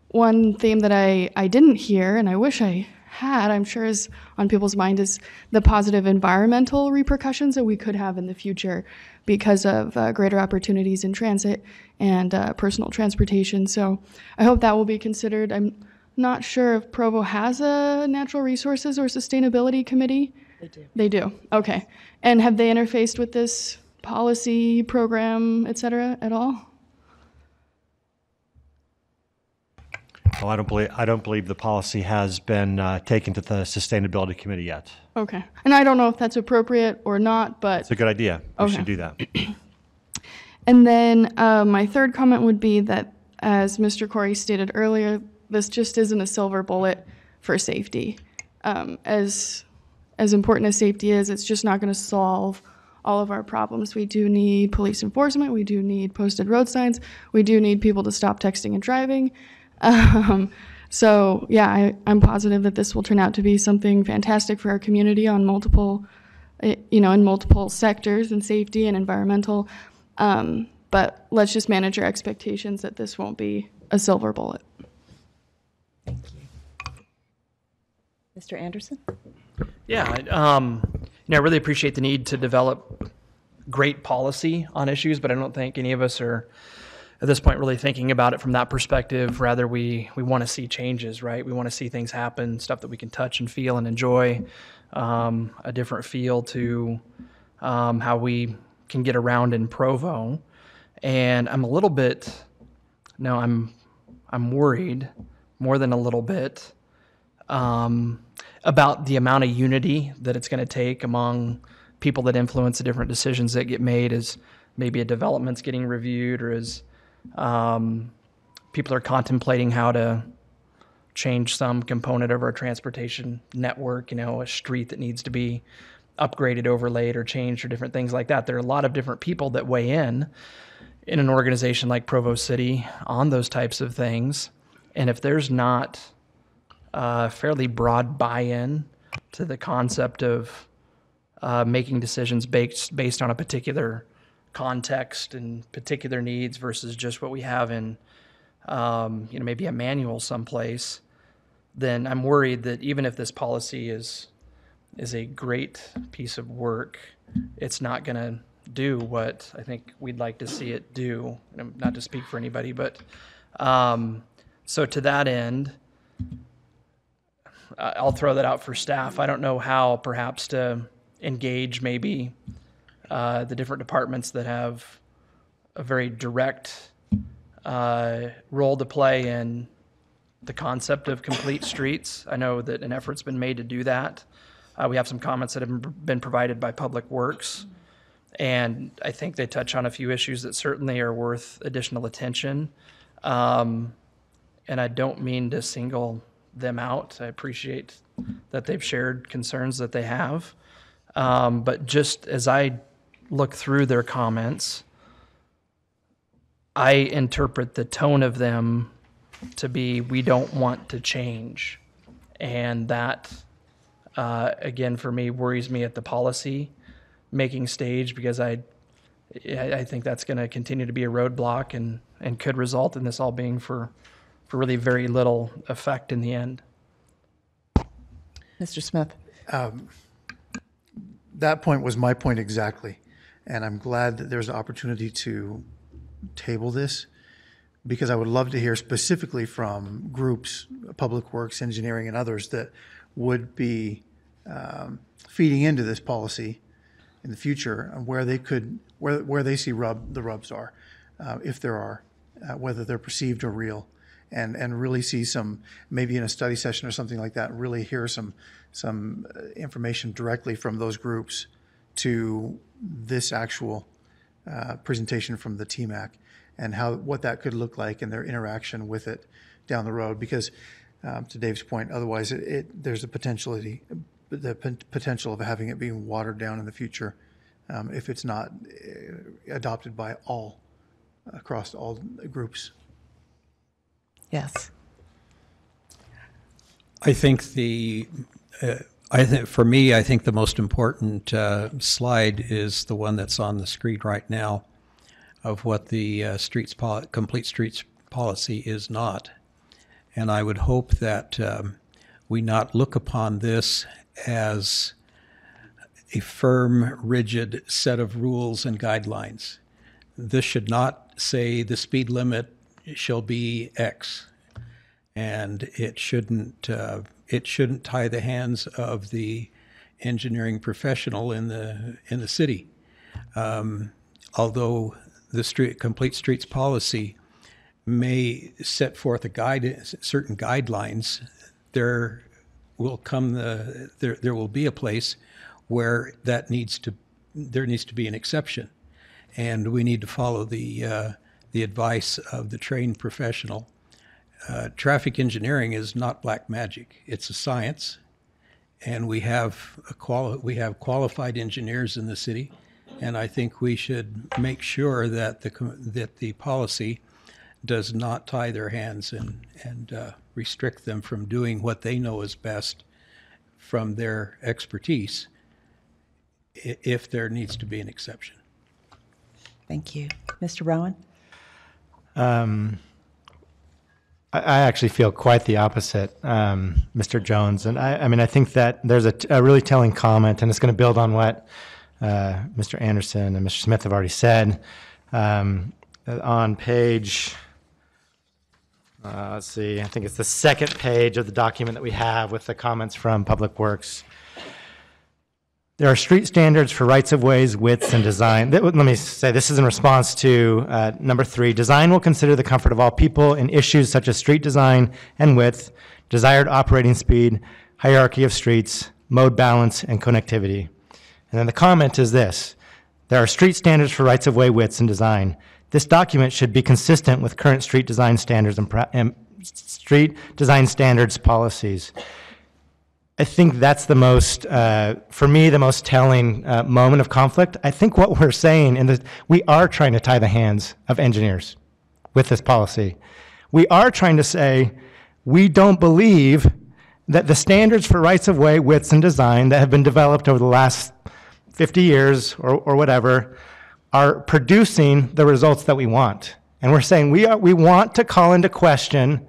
One theme that I didn't hear, and I wish I had, I'm sure is on people's mind, is the positive environmental repercussions that we could have in the future because of greater opportunities in transit and personal transportation. So I hope that will be considered. I'm not sure if Provo has a natural resources or sustainability committee. They do. They do, okay. And have they interfaced with this policy, program, et cetera, at all? Well, I don't believe the policy has been taken to the Sustainability Committee yet. Okay. And I don't know if that's appropriate or not, but... It's a good idea. We Okay. should do that. And then my third comment would be that, as Mr. Corey stated earlier, this just isn't a silver bullet for safety. As important as safety is, it's just not going to solve all of our problems. We do need police enforcement. We do need posted road signs. We do need people to stop texting and driving. So yeah, I'm positive that this will turn out to be something fantastic for our community on multiple, in multiple sectors, and safety and environmental. But let's just manage our expectations that this won't be a silver bullet. Thank you. Mr. Anderson? Yeah, I really appreciate the need to develop great policy on issues, but I don't think any of us are at this point really thinking about it from that perspective. Rather, we want to see changes, right? We want to see things happen, stuff that we can touch and feel and enjoy, a different feel to how we can get around in Provo. And I'm a little bit, I'm worried more than a little bit about the amount of unity that it's going to take among people that influence the different decisions that get made as maybe a development's getting reviewed, or as people are contemplating how to change some component of our transportation network, a street that needs to be upgraded, overlaid, or changed, or different things like that. There are a lot of different people that weigh in an organization like Provo City on those types of things. And if there's not fairly broad buy-in to the concept of making decisions based on a particular context and particular needs versus just what we have in, maybe a manual someplace, then I'm worried that even if this policy is a great piece of work, it's not going to do what I think we'd like to see it do. Not to speak for anybody, but so to that end, I'll throw that out for staff. I don't know how perhaps to engage maybe the different departments that have a very direct role to play in the concept of complete streets. I know that an effort's been made to do that. We have some comments that have been provided by Public Works, and I think they touch on a few issues that certainly are worth additional attention. And I don't mean to single them out. I appreciate that they've shared concerns that they have. But just as I look through their comments, I interpret the tone of them to be, we don't want to change. And that, again, for me, worries me at the policy making stage, because I think that's going to continue to be a roadblock and could result in this all being for really very little effect in the end. Mr. Smith. That point was my point exactly. And I'm glad that there's an opportunity to table this, because I would love to hear specifically from groups, Public Works, Engineering, and others that would be feeding into this policy in the future, and where they could, where they see the rubs are, if there are, whether they're perceived or real, and really see some, maybe in a study session or something like that, really hear some information directly from those groups to this actual presentation from the TMAC, and what that could look like and their interaction with it down the road. Because to Dave's point, otherwise there's the potential of having it being watered down in the future if it's not adopted by across all groups. Yes. I think for me, I think the most important slide is the one that's on the screen right now, of what the complete streets policy is not. And I would hope that we not look upon this as a firm, rigid set of rules and guidelines. This should not say the speed limit shall be X, and it shouldn't tie the hands of the engineering professional in the city. Although the complete streets policy may set forth certain guidelines, there will be a place where there needs to be an exception, and we need to follow the advice of the trained professional. Traffic engineering is not black magic; it's a science, and we have qualified engineers in the city, and I think we should make sure that the policy does not tie their hands and restrict them from doing what they know is best from their expertise, if there needs to be an exception. Thank you. Mr. Rowan? I actually feel quite the opposite, Mr. Jones. And I think that there's a really telling comment, and it's going to build on what Mr. Anderson and Mr. Smith have already said. On page, let's see, I think it's the second page of the document that we have with the comments from Public Works. There are street standards for rights-of-ways, widths, and design. Let me say, this is in response to number 3. Design will consider the comfort of all people in issues such as street design and width, desired operating speed, hierarchy of streets, mode balance, and connectivity. And then the comment is this: there are street standards for rights-of-way, widths, and design. This document should be consistent with current street design standards and street design standards policies. I think that's the most, for me, the most telling moment of conflict. I think what we're saying, we are trying to tie the hands of engineers with this policy. We are trying to say, we don't believe that the standards for rights-of-way, widths, and design that have been developed over the last 50 years or whatever are producing the results that we want. And we're saying we want to call into question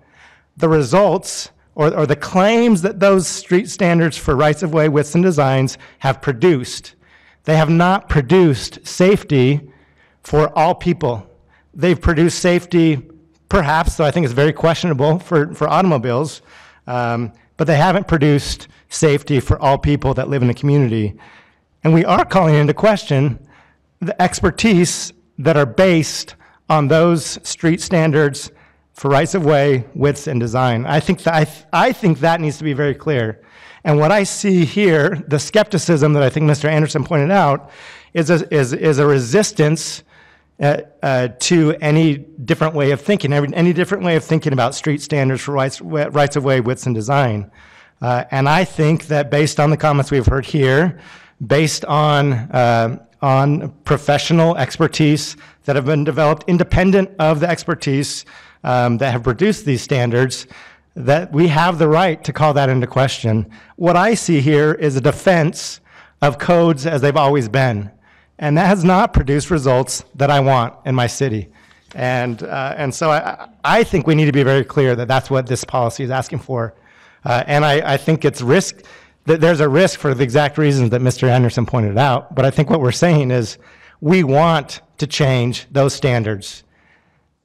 the results or the claims that those street standards for rights-of-way, widths, and designs have produced. They have not produced safety for all people. They've produced safety, perhaps, though I think it's very questionable for automobiles, but they haven't produced safety for all people that live in the community. And we are calling into question the expertise that are based on those street standards for rights-of-way, widths, and design. I think that needs to be very clear. And what I see here, the skepticism that I think Mr. Anderson pointed out, is a resistance to any different way of thinking, any different way of thinking about street standards for rights-of-way, widths, and design. And I think that based on the comments we've heard here, based on professional expertise that have been developed independent of the expertise that have produced these standards, that we have the right to call that into question. What I see here is a defense of codes as they've always been. And that has not produced results that I want in my city. And so I think we need to be very clear that that's what this policy is asking for. And I think it's risk, that there's a risk for the exact reasons that Mr. Anderson pointed out. But I think what we're saying is we want to change those standards.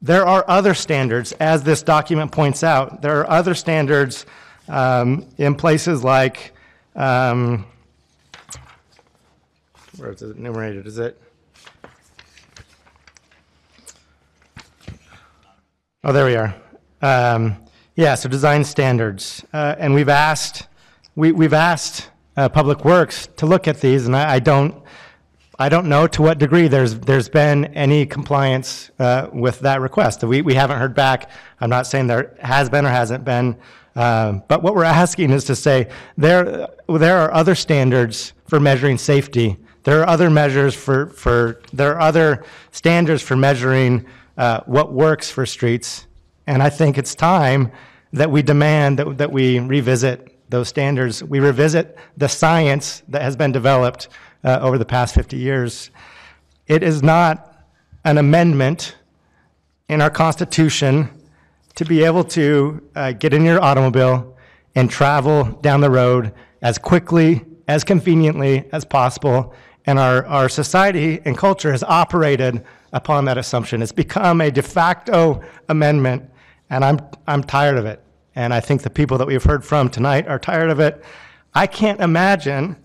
There are other standards, as this document points out. There are other standards in places like, where is it enumerated? Is it? Oh, there we are. Yeah, so design standards. And we've asked Public Works to look at these, and I don't know to what degree there's been any compliance with that request. We haven't heard back. I'm not saying there has been or hasn't been, but what we're asking is to say there are other standards for measuring safety. There are other measures there are other standards for measuring what works for streets, and I think it's time that we demand that we revisit those standards. We revisit the science that has been developed over the past 50 years. It is not an amendment in our Constitution to be able to get in your automobile and travel down the road as quickly, as conveniently as possible. And our society and culture has operated upon that assumption. It's become a de facto amendment, and I'm tired of it. And I think the people that we've heard from tonight are tired of it. I can't imagine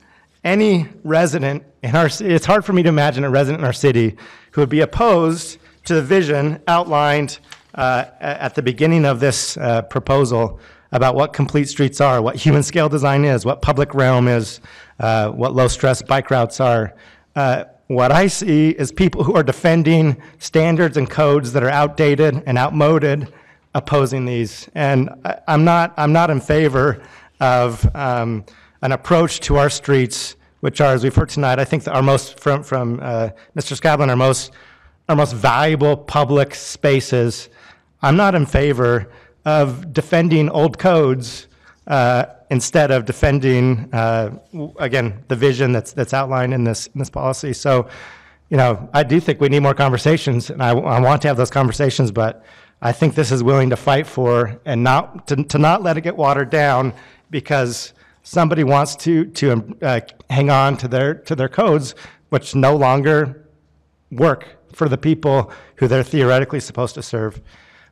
any resident in our city, it's hard for me to imagine a resident in our city who would be opposed to the vision outlined at the beginning of this proposal about what complete streets are, what human scale design is, what public realm is, what low stress bike routes are. What I see is people who are defending standards and codes that are outdated and outmoded, opposing these. And I'm not in favor of an approach to our streets, which are, as we've heard tonight, I think our most, from Mr. Scablin, our most valuable public spaces. I'm not in favor of defending old codes instead of defending, again, the vision that's outlined in this policy. So, I do think we need more conversations, and I want to have those conversations, but I think this is willing to fight for and not to not let it get watered down because somebody wants to hang on to their codes, which no longer work for the people who they're theoretically supposed to serve.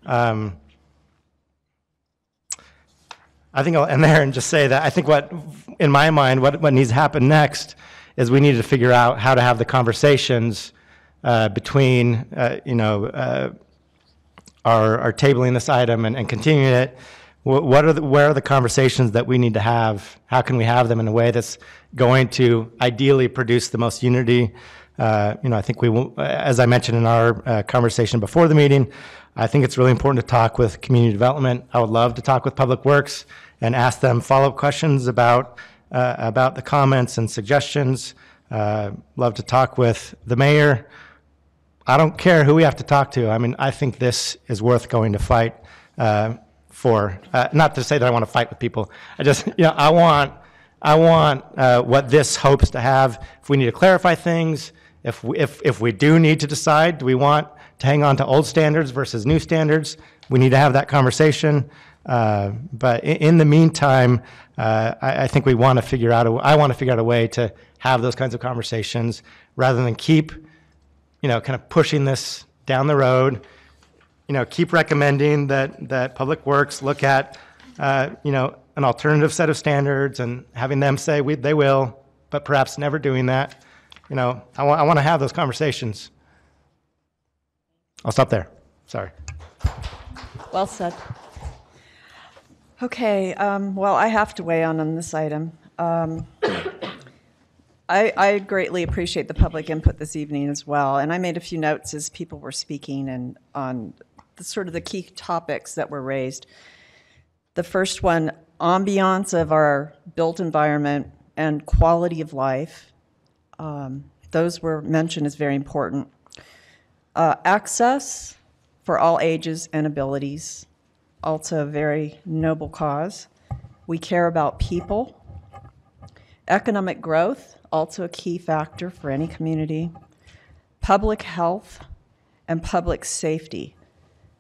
I think I'll end there and just say that I think in my mind, what needs to happen next is we need to figure out how to have the conversations between, our tabling this item and continuing it. Where are the conversations that we need to have? How can we have them in a way that's going to ideally produce the most unity? I think we will, as I mentioned in our conversation before the meeting, I think it's really important to talk with community development. I would love to talk with Public Works and ask them follow-up questions about the comments and suggestions. Love to talk with the mayor. I don't care who we have to talk to. I mean, I think this is worth going to fight for. Not to say that I want to fight with people. I just, I want what this hopes to have. If we need to clarify things, if we do need to decide, do we want to hang on to old standards versus new standards? We need to have that conversation. But in the meantime, I think I want to figure out a way to have those kinds of conversations rather than keep, kind of pushing this down the road. Keep recommending that Public Works look at, an alternative set of standards and having them say they will, but perhaps never doing that. I want to have those conversations. I'll stop there. Sorry. Well said. Okay, well, I have to weigh on this item. I greatly appreciate the public input this evening as well, and I made a few notes as people were speaking and on the key topics that were raised. The first one, ambiance of our built environment and quality of life. Those were mentioned as very important. Access for all ages and abilities, also a very noble cause. We care about people. Economic growth, also a key factor for any community. public health, and public safety.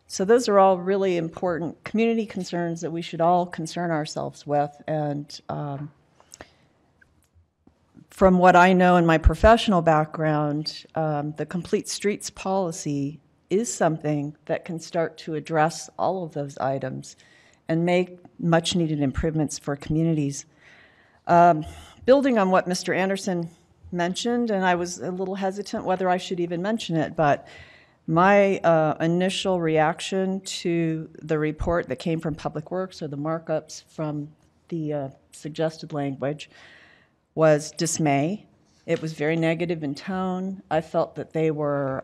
So those are all really important community concerns that we should all concern ourselves with. And from what I know in my professional background, the Complete Streets policy is something that can start to address all of those items and make much needed improvements for communities. Building on what Mr. Anderson mentioned, and I was a little hesitant whether I should even mention it, but my initial reaction to the report that came from Public Works, or the markups from the suggested language, was dismay. It was very negative in tone. I felt that they were,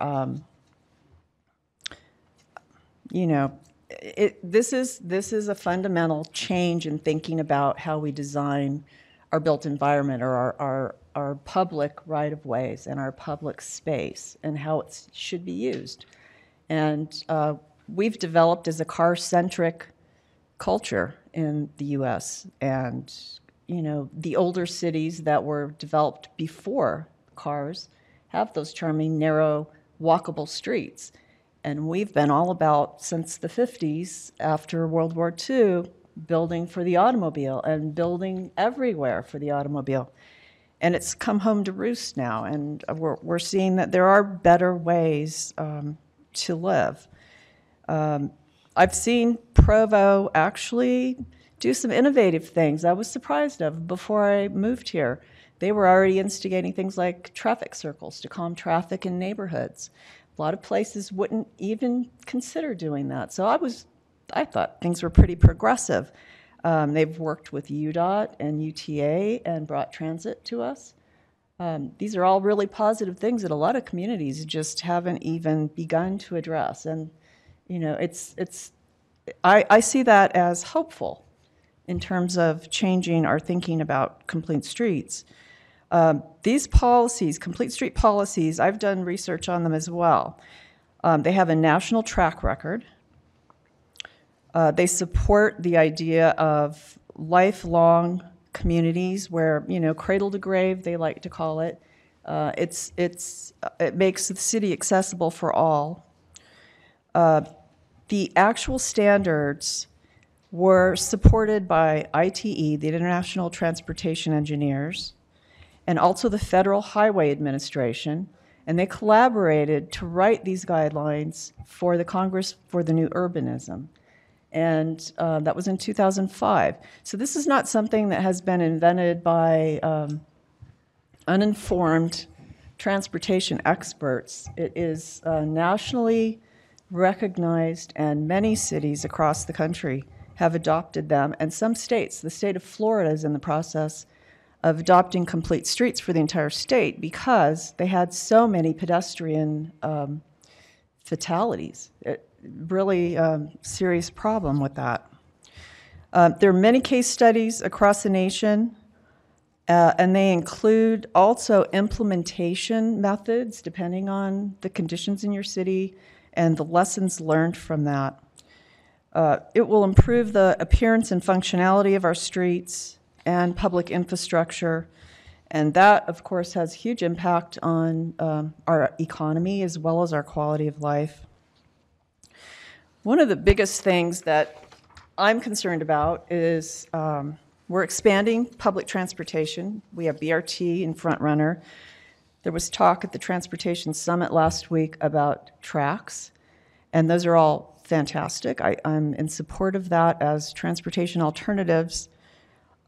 this is a fundamental change in thinking about how we design our built environment, or our public right-of-ways and our public space, and how it should be used. And we've developed as a car-centric culture in the U.S., and the older cities that were developed before cars have those charming, narrow, walkable streets. And we've been all about, since the 50s, after World War II, building for the automobile and building everywhere for the automobile. And it's come home to roost now, and we're seeing that there are better ways to live. I've seen Provo actually do some innovative things I was surprised of before I moved here. They were already instigating things like traffic circles to calm traffic in neighborhoods. A lot of places wouldn't even consider doing that. So I thought things were pretty progressive. They've worked with UDOT and UTA and brought transit to us. These are all really positive things that a lot of communities just haven't even begun to address. And, I see that as hopeful in terms of changing our thinking about complete streets. These policies, complete street policies, I've done research on them as well. They have a national track record. They support the idea of lifelong communities where, cradle to grave, they like to call it. It makes the city accessible for all. The actual standards were supported by ITE, the International Transportation Engineers, and also the Federal Highway Administration, and they collaborated to write these guidelines for the Congress for the New Urbanism. And that was in 2005. So this is not something that has been invented by uninformed transportation experts. It is nationally recognized, and many cities across the country have adopted them. And some states, the state of Florida is in the process of adopting complete streets for the entire state because they had so many pedestrian fatalities. Really serious problem with that. There are many case studies across the nation, and they include also implementation methods depending on the conditions in your city and the lessons learned from that. It will improve the appearance and functionality of our streets and public infrastructure, and that, of course, has huge impact on our economy as well as our quality of life. One of the biggest things that I'm concerned about is we're expanding public transportation. We have BRT and Front Runner. There was talk at the Transportation Summit last week about tracks, and those are all fantastic. I'm in support of that as transportation alternatives.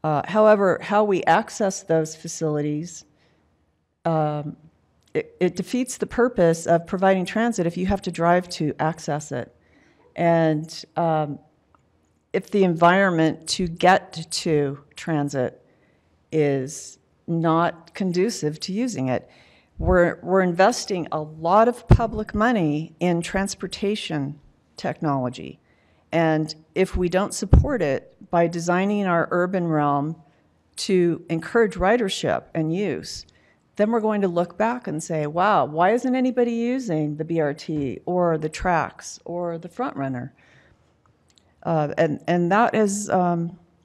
However, how we access those facilities, it defeats the purpose of providing transit if you have to drive to access it. And if the environment to get to transit is not conducive to using it, we're investing a lot of public money in transportation technology. And if we don't support it by designing our urban realm to encourage ridership and use, then we're going to look back and say, wow, why isn't anybody using the BRT or the tracks or the Front Runner? And that is,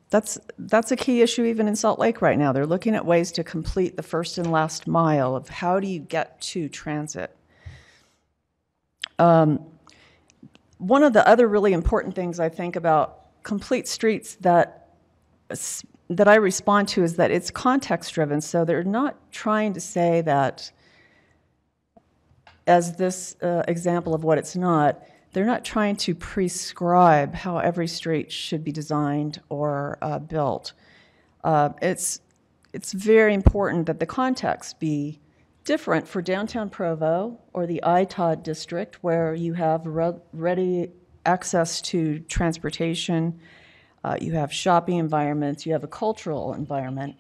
that's a key issue even in Salt Lake right now. They're looking at ways to complete the first and last mile of how do you get to transit. One of the other really important things I think about complete streets that I respond to is that it's context driven. So they're not trying to say that, as this example of what it's not, they're not trying to prescribe how every street should be designed or built. It's very important that the context be different for downtown Provo or the ITOD district, where you have ready access to transportation, you have shopping environments, you have a cultural environment.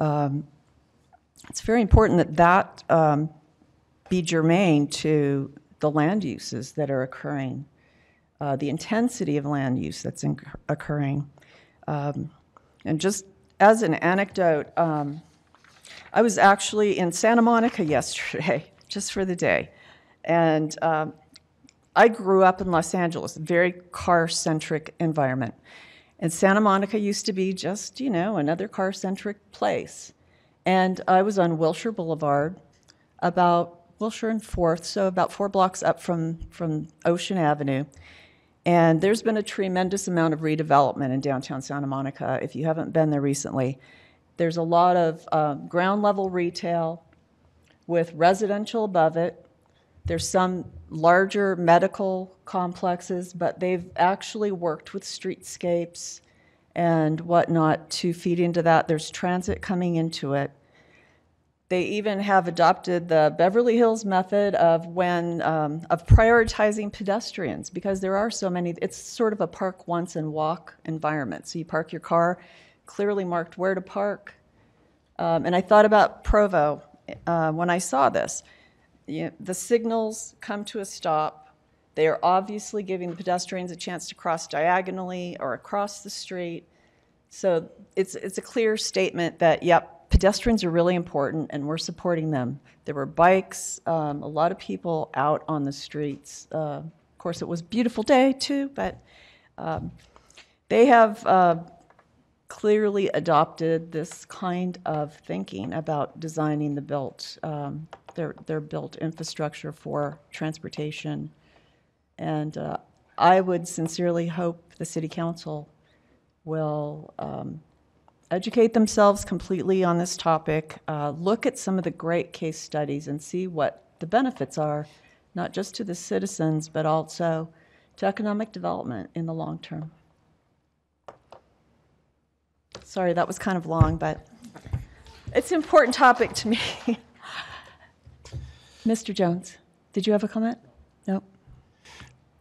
It's very important that be germane to the land uses that are occurring, the intensity of land use that's occurring. And just as an anecdote, I was actually in Santa Monica yesterday, just for the day. And I grew up in Los Angeles, a very car-centric environment. And Santa Monica used to be just, another car-centric place. And I was on Wilshire Boulevard, about Wilshire and 4th, so about 4 blocks up from Ocean Avenue. And there's been a tremendous amount of redevelopment in downtown Santa Monica. If you haven't been there recently, there's a lot of ground level retail with residential above it. There's some larger medical complexes, but they've actually worked with streetscapes and whatnot to feed into that. There's transit coming into it. They even have adopted the Beverly Hills method of prioritizing pedestrians, because there are so many. It's sort of a park once and walk environment. So you park your car, clearly marked where to park. And I thought about Provo when I saw this. The signals come to a stop. They are obviously giving the pedestrians a chance to cross diagonally or across the street. So it's a clear statement that, yep, pedestrians are really important, and we're supporting them. There were bikes, a lot of people out on the streets. Of course, it was a beautiful day, too, but they have clearly adopted this kind of thinking about designing the their built infrastructure for transportation. And I would sincerely hope the City Council will educate themselves completely on this topic, look at some of the great case studies and see what the benefits are, not just to the citizens, but also to economic development in the long term. Sorry, that was kind of long, but it's an important topic to me. Mr. Jones, did you have a comment? No.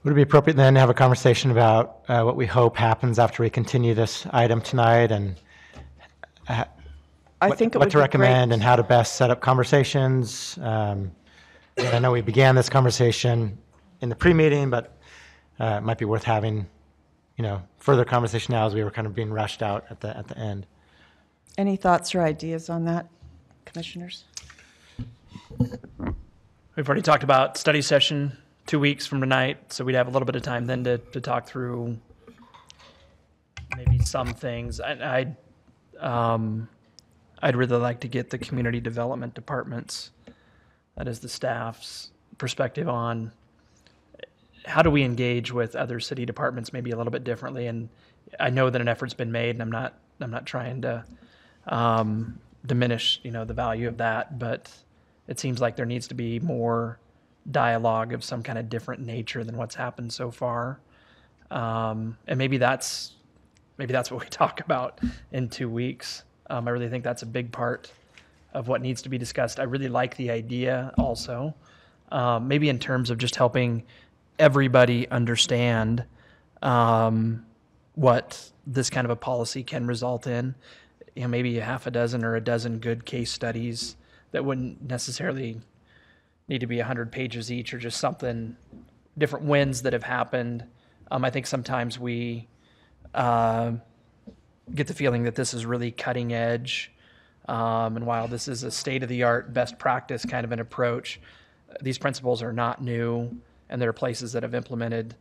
Would it be appropriate then to have a conversation about what we hope happens after we continue this item tonight, and I think it what would to be recommend great. and how to best set up conversations? And I know we began this conversation in the pre-meeting, but it might be worth having, further conversation now as we were kind of being rushed out at the end. Any thoughts or ideas on that, commissioners? We've already talked about study session 2 weeks from tonight, so we'd have a little bit of time then to talk through maybe some things. I'd really like to get the community development departments, that is the staff's perspective on how do we engage with other city departments maybe a little bit differently. And I know that an effort's been made, and I'm not trying to diminish the value of that, but it seems like there needs to be more dialogue of some kind of different nature than what's happened so far. And maybe that's what we talk about in 2 weeks. I really think that's a big part of what needs to be discussed. I really like the idea also, maybe in terms of just helping everybody understand what this kind of a policy can result in. Maybe a half a dozen or a dozen good case studies that wouldn't necessarily need to be 100 pages each, or just something, different wins that have happened. I think sometimes we get the feeling that this is really cutting edge. And while this is a state-of-the-art best practice kind of an approach, these principles are not new, and there are places that have implemented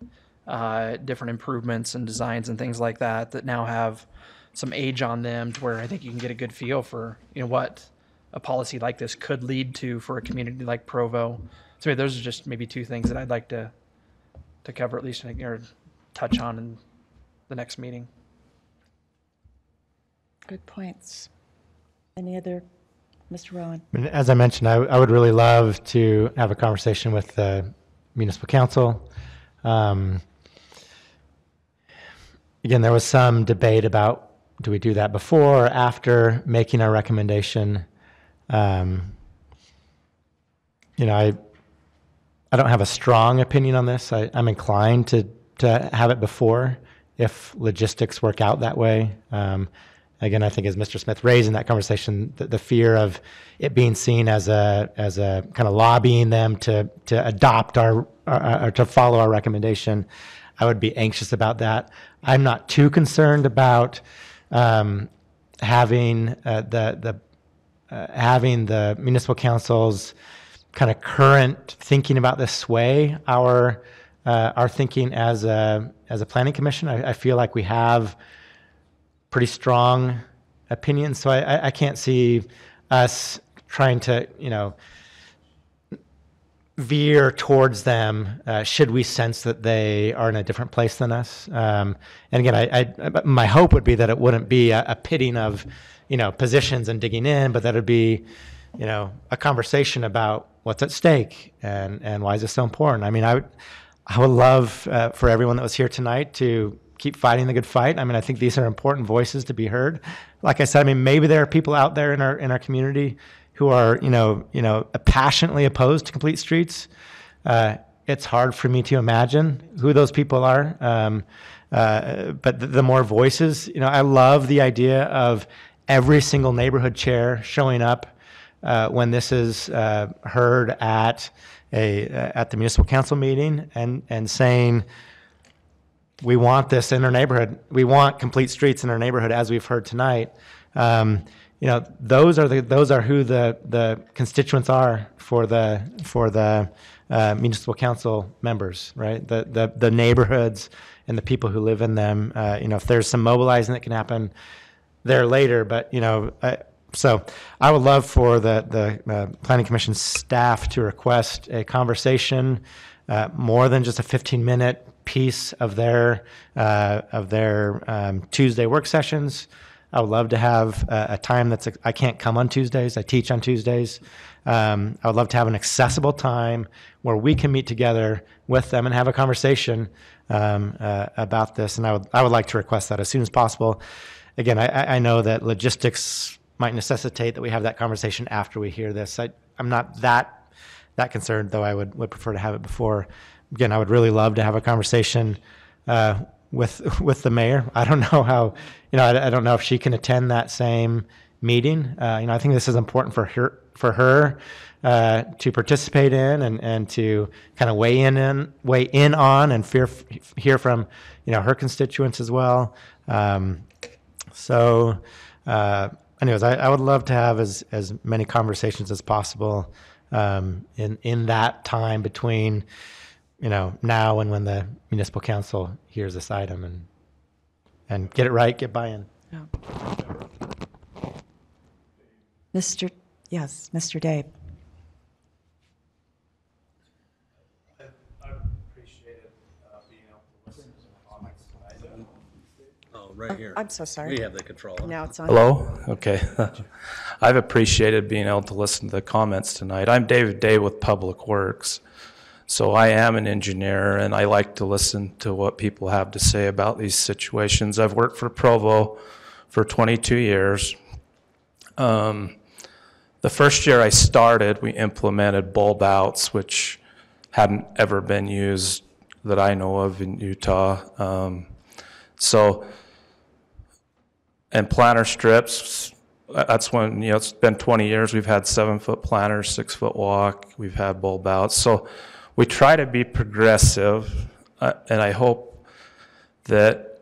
different improvements and designs and things like that now have some age on them, to where I think you can get a good feel for what a policy like this could lead to for a community like Provo. So those are just maybe two things that I'd like to cover, at least, or touch on in the next meeting. Good points. Any other, Mr. Rowan? I mean, as I mentioned, I would really love to have a conversation with the municipal council. Again, there was some debate about, do we do that before or after making our recommendation? I don't have a strong opinion on this. I'm inclined to have it before if logistics work out that way. Again, I think as Mr. Smith raised in that conversation, the fear of it being seen as a kind of lobbying them to adopt or to follow our recommendation, I would be anxious about that. I'm not too concerned about having the municipal council's kind of current thinking about this sway our thinking as a planning commission. I feel like we have pretty strong opinions, so I can't see us trying to veer towards them should we sense that they are in a different place than us. And again, my hope would be that it wouldn't be a pitting of positions and digging in, but that it'd be a conversation about what's at stake and why is this so important. I mean, I would love for everyone that was here tonight to keep fighting the good fight. I mean, I think these are important voices to be heard. Like I said, I mean, maybe there are people out there in our community who are, passionately opposed to complete streets. It's hard for me to imagine who those people are. But the more voices, I love the idea of every single neighborhood chair showing up when this is heard at the municipal council meeting and saying, we want this in our neighborhood. We want complete streets in our neighborhood, as we've heard tonight. Those are who the constituents are for the municipal council members, right? The neighborhoods and the people who live in them. If there's some mobilizing that can happen there later, but so I would love for the Planning Commission staff to request a conversation, more than just a 15-minute piece of their Tuesday work sessions. I would love to have a time I can't come on Tuesdays. I teach on Tuesdays. I would love to have an accessible time where we can meet together with them and have a conversation about this. And I would like to request that as soon as possible. Again, I know that logistics might necessitate that we have that conversation after we hear this. I'm not that concerned, though I would prefer to have it before. Again, I would really love to have a conversation with the mayor. I don't know how, I don't know if she can attend that same meeting. I think this is important for her to participate in and to kind of weigh in on and hear from her constituents as well. Anyways, I would love to have as many conversations as possible in that time between now and when the municipal council hears this item and get it right, get buy-in. Yeah. Mr. Dave. I appreciated being able to listen to the comments tonight. Oh, right here. I'm so sorry. We have the control. Now it's on. Hello? Okay. I've appreciated being able to listen to the comments tonight. I'm David Day with Public Works. So I am an engineer, and I like to listen to what people have to say about these situations. I've worked for Provo for 22 years. The first year I started, we implemented bulb outs, which hadn't ever been used that I know of in Utah. And planter strips, that's when, it's been 20 years. We've had 7-foot planters, 6-foot walk. We've had bulb outs. So we try to be progressive, and I hope that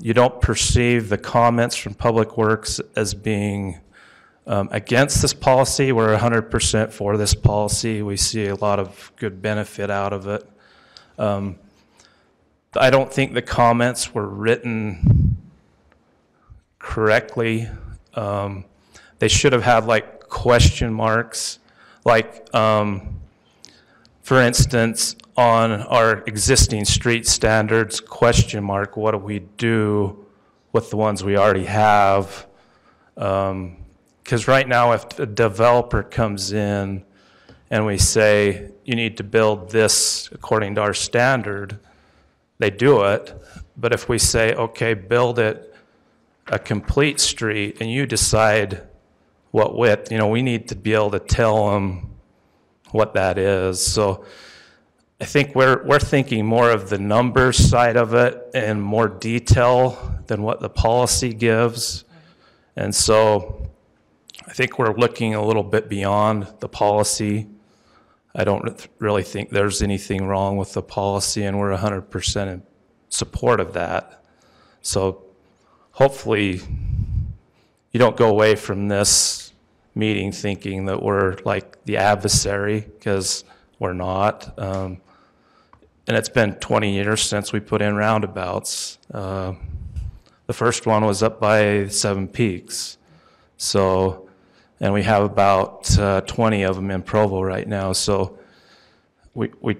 you don't perceive the comments from Public Works as being against this policy. We're 100% for this policy. We see a lot of good benefit out of it. I don't think the comments were written correctly. They should have had like question marks, like for instance, on our existing street standards, what do we do with the ones we already have? Because right now, if a developer comes in and we say, you need to build this according to our standard, they do it. But if we say, okay, build it a complete street and you decide what width, we need to be able to tell them what that is. So I think we're thinking more of the numbers side of it and more detail than what the policy gives. And so I think we're looking a little bit beyond the policy. I don't really think there's anything wrong with the policy, and we're 100% in support of that. So hopefully you don't go away from this meeting thinking that we're like the adversary, because we're not. And it's been 20 years since we put in roundabouts. The first one was up by Seven Peaks. So, and we have about 20 of them in Provo right now. So we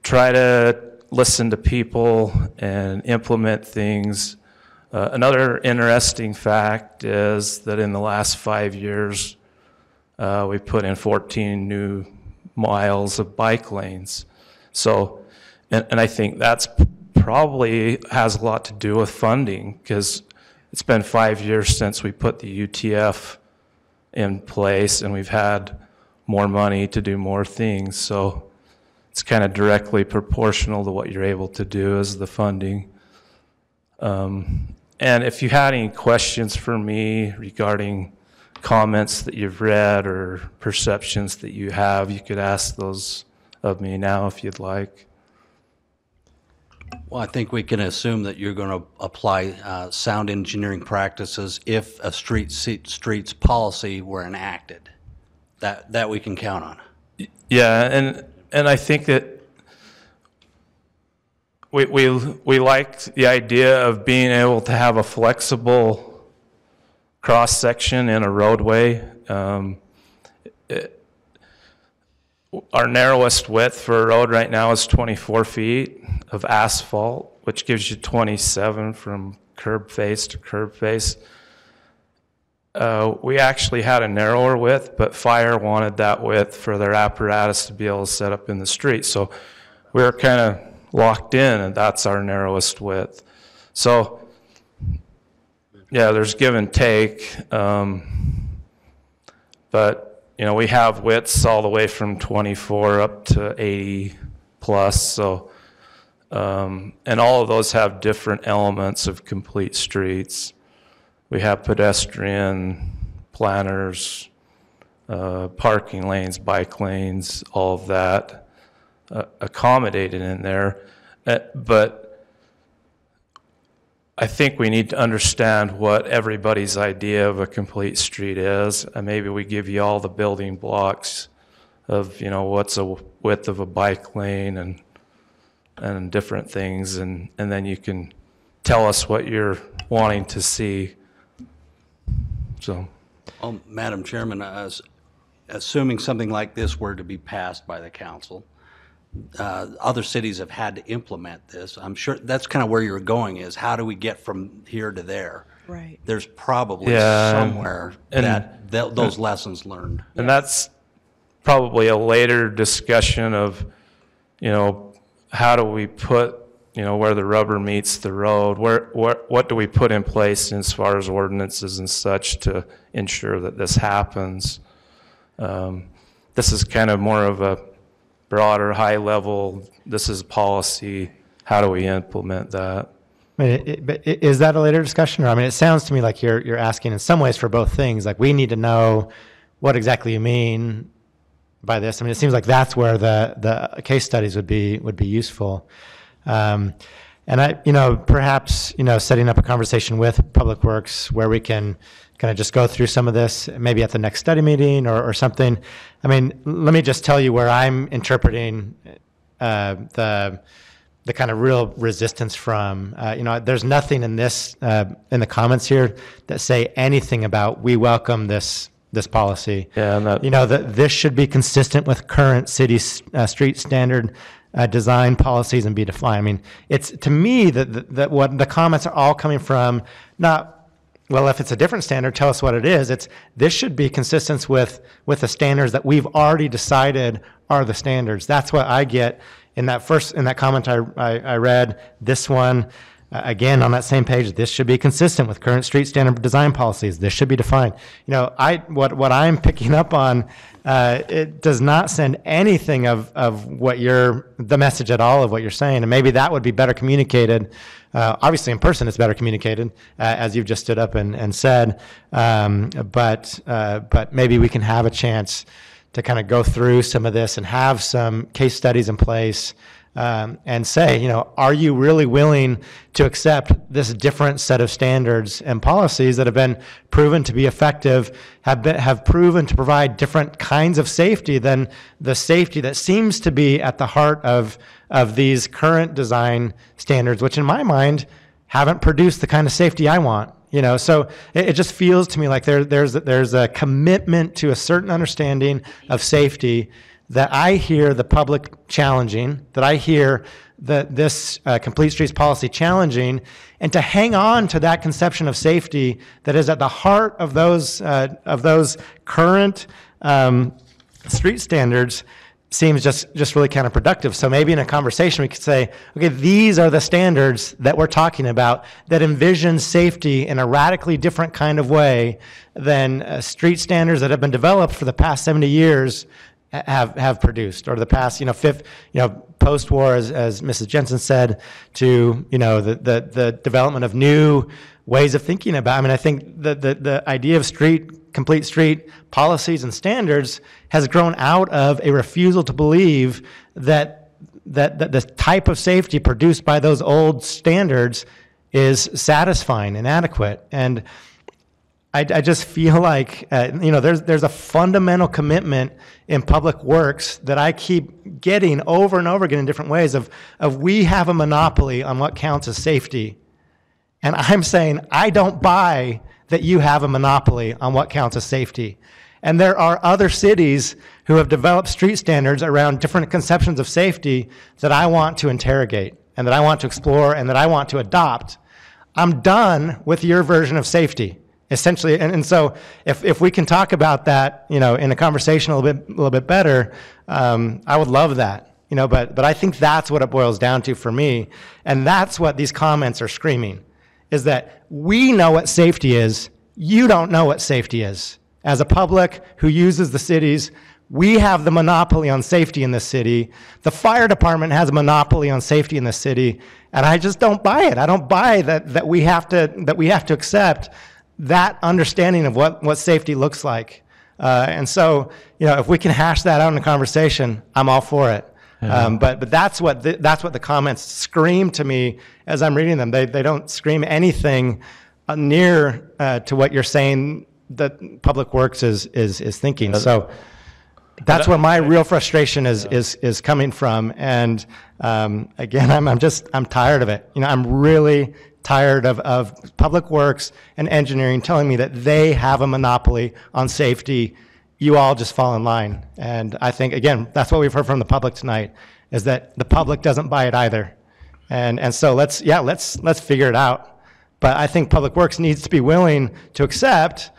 try to listen to people and implement things. Another interesting fact is that in the last 5 years, we put in 14 new miles of bike lanes. So, and I think that's probably has a lot to do with funding, because it's been 5 years since we put the UTF in place, and we've had more money to do more things. So it's kind of directly proportional to what you're able to do as the funding. And if you had any questions for me regarding comments that you've read or perceptions that you have, you could ask those of me now if you'd like. Well, I think we can assume that you're going to apply sound engineering practices if a streets policy were enacted. That we can count on. Yeah, and I think that we like the idea of being able to have a flexible cross section in a roadway. Our narrowest width for a road right now is 24 feet of asphalt, which gives you 27 from curb face to curb face. We actually had a narrower width, but fire wanted that width for their apparatus to be able to set up in the street. So we were kind of locked in, and that's our narrowest width. So yeah, there's give and take, but we have widths all the way from 24 up to 80 plus. So, and all of those have different elements of complete streets. We have pedestrian, planners, parking lanes, bike lanes, all of that accommodated in there. But I think we need to understand what everybody's idea of a complete street is, and maybe we give you all the building blocks of, what's a width of a bike lane and different things, and then you can tell us what you're wanting to see. So, well, Madam Chairman, assuming something like this were to be passed by the council, other cities have had to implement this. I'm sure that's kind of where you're going, is how do we get from here to there? Right. There's probably somewhere that those lessons learned. And that's probably a later discussion of, how do we put, where the rubber meets the road? What do we put in place as far as ordinances and such to ensure that this happens? This is kind of more of a broader, high level, this is policy, how do we implement that? But is that a later discussion? Or, it sounds to me like you're asking in some ways for both things. Like, we need to know what exactly you mean by this. It seems like that's where the case studies would be useful. And perhaps, setting up a conversation with Public Works where we can kind of just go through some of this, maybe at the next study meeting or something. Let me just tell you where I'm interpreting the kind of real resistance from. There's nothing in this in the comments here that say anything about we welcome this this policy. Yeah, and that, you know, that this should be consistent with current city street standard design policies and be defined. I mean, it's, to me, that what the comments are all coming from, not, well, if it's a different standard, tell us what it is. It's, this should be consistent with the standards that we've already decided are the standards. That's what I get in that comment I read. This one, again, on that same page, this should be consistent with current street standard design policies. This should be defined. You know, what I'm picking up on, it does not send anything of what the message at all of what you're saying. And maybe that would be better communicated. Obviously in person it's better communicated, as you've just stood up and said. But maybe we can have a chance to kind of go through some of this and have some case studies in place, and say, you know, are you really willing to accept this different set of standards and policies that have been proven to be effective, have proven to provide different kinds of safety than the safety that seems to be at the heart of these current design standards, which in my mind haven't produced the kind of safety I want. You know, so it just feels to me like there's a commitment to a certain understanding of safety that I hear the public challenging, that I hear this Complete Streets policy challenging, and to hang on to that conception of safety that is at the heart of those current street standards seems just really counterproductive. So maybe in a conversation we could say, okay, these are the standards that we're talking about that envision safety in a radically different kind of way than street standards that have been developed for the past 70 years have produced, or the past, post-war, as Mrs. Jensen said, to, the development of new ways of thinking about. I mean, I think the idea of complete street policies and standards has grown out of a refusal to believe that the type of safety produced by those old standards is satisfying and adequate. And I just feel like, there's a fundamental commitment in public works that I keep getting over and over again in different ways of we have a monopoly on what counts as safety. And I'm saying, I don't buy that you have a monopoly on what counts as safety. And there are other cities who have developed street standards around different conceptions of safety that I want to interrogate and that I want to explore and that I want to adopt. I'm done with your version of safety, essentially. And so if we can talk about that, in a conversation a little bit better, I would love that. But I think that's what it boils down to for me. And that's what these comments are screaming, is that we know what safety is. You don't know what safety is. As a public who uses the cities, we have the monopoly on safety in this city. The fire department has a monopoly on safety in this city, and I just don't buy it. I don't buy that we have to accept that understanding of what safety looks like. And so, if we can hash that out in a conversation, I'm all for it. But that's what the comments scream to me as I'm reading them. They don't scream anything near to what you're saying that Public Works is thinking. So that's where my real frustration is coming from. And again, I'm tired of it. I'm really tired of Public Works and engineering telling me that they have a monopoly on safety. You all just fall in line. And I think, again, that's what we've heard from the public tonight, is that the public doesn't buy it either. And so let's figure it out. But I think Public Works needs to be willing to accept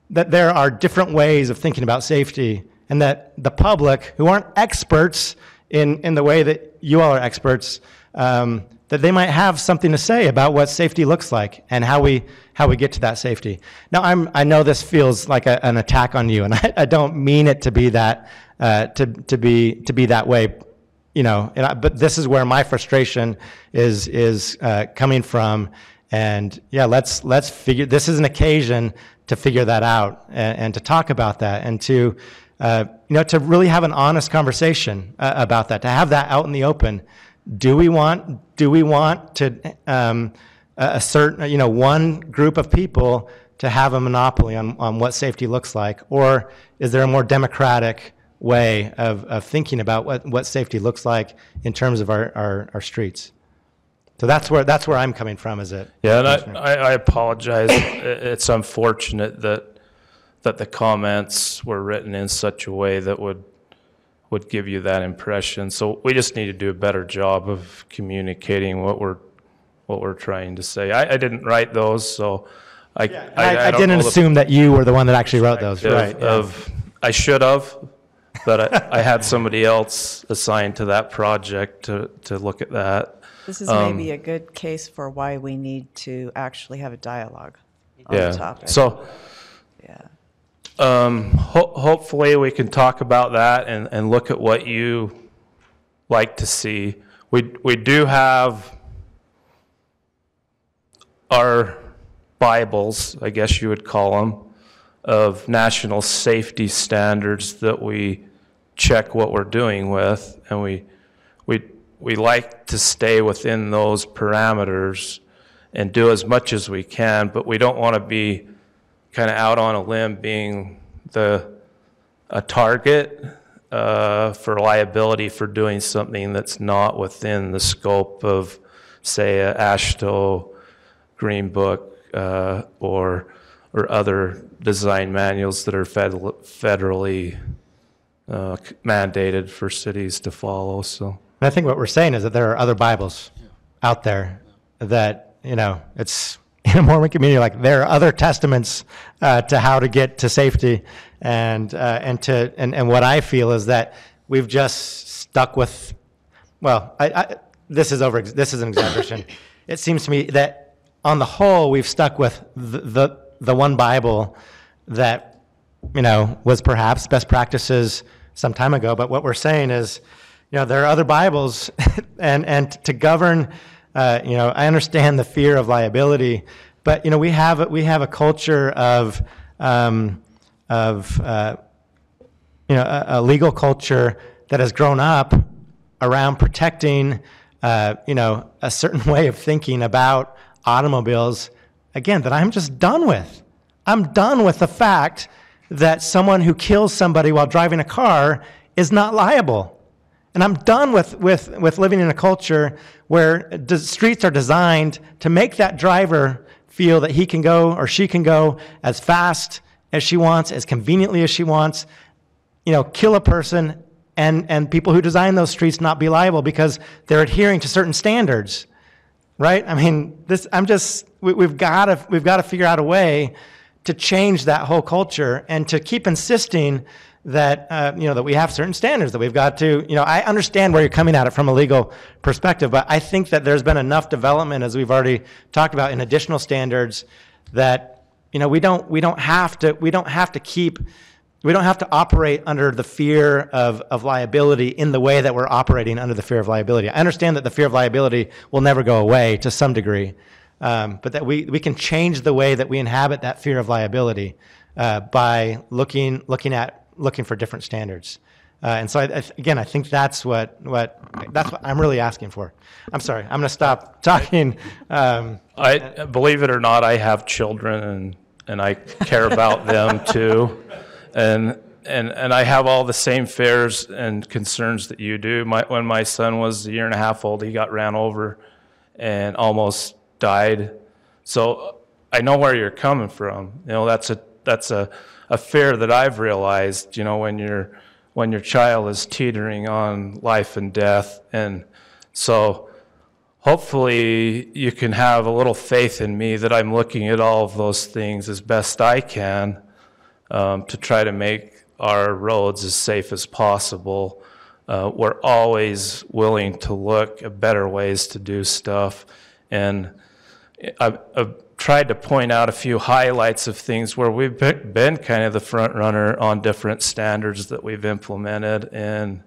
that there are different ways of thinking about safety, and that the public, who aren't experts in the way that you all are experts, that they might have something to say about what safety looks like and how we get to that safety. Now, I know this feels like an attack on you, and I don't mean it to be that to be that way, but this is where my frustration is coming from. And yeah, let's figure. This is an occasion to figure that out and to talk about that, and to really have an honest conversation about that, to have that out in the open. Do we want to a certain one group of people to have a monopoly on what safety looks like, or is there a more democratic way of thinking about what safety looks like in terms of our streets? So that's where I'm coming from. Is it? Yeah, and I apologize. It's unfortunate that that the comments were written in such a way that would give you that impression. So we just need to do a better job of communicating what we're trying to say. I didn't write those, so I don't didn't know assume that you were the one that actually wrote those, right? I should have, but I had somebody else assigned to that project to look at that. This is maybe a good case for why we need to actually have a dialogue on the topic. So, hopefully we can talk about that and look at what you like to see. We do have our Bibles, I guess you would call them, of national safety standards that we check what we're doing with, and we like to stay within those parameters and do as much as we can, but we don't want to be kind of out on a limb being a target for liability for doing something that's not within the scope of, say, a AASHTO Green Book or other design manuals that are federally mandated for cities to follow. So I think what we're saying is that there are other Bibles out there that, it's in a Mormon community, like there are other testaments to how to get to safety, and what I feel is that we've just stuck with, well, this is an exaggeration. It seems to me that on the whole we've stuck with the one Bible that was perhaps best practices some time ago. But what we're saying is, there are other Bibles, and to govern. I understand the fear of liability, but we have a culture of a legal culture that has grown up around protecting a certain way of thinking about automobiles. Again, that I'm just done with. I'm done with the fact that someone who kills somebody while driving a car is not liable. And I'm done with living in a culture where the streets are designed to make that driver feel that he can go or she can go as fast as she wants, as conveniently as she wants, kill a person, and people who design those streets not be liable because they're adhering to certain standards, right? I mean, we've got to figure out a way to change that whole culture and to keep insisting that that we have certain standards that we've got to. I understand where you're coming at it from a legal perspective, but I think that there's been enough development, as we've already talked about, in additional standards that we don't have to operate under the fear of liability in the way that we're operating under the fear of liability. I understand that the fear of liability will never go away to some degree, but that we can change the way that we inhabit that fear of liability by looking for different standards. And so I think that's what I'm really asking for. I'm sorry, I'm going to stop talking. I believe it or not, I have children and I care about them too. And I have all the same fears and concerns that you do. When my son was a year and a half old, he got ran over and almost died. So I know where you're coming from. That's a fear that I've realized, when your child is teetering on life and death. And so hopefully you can have a little faith in me that I'm looking at all of those things as best I can to try to make our roads as safe as possible. We're always willing to look at better ways to do stuff. And I've tried to point out a few highlights of things where we've been kind of the front runner on different standards that we've implemented, and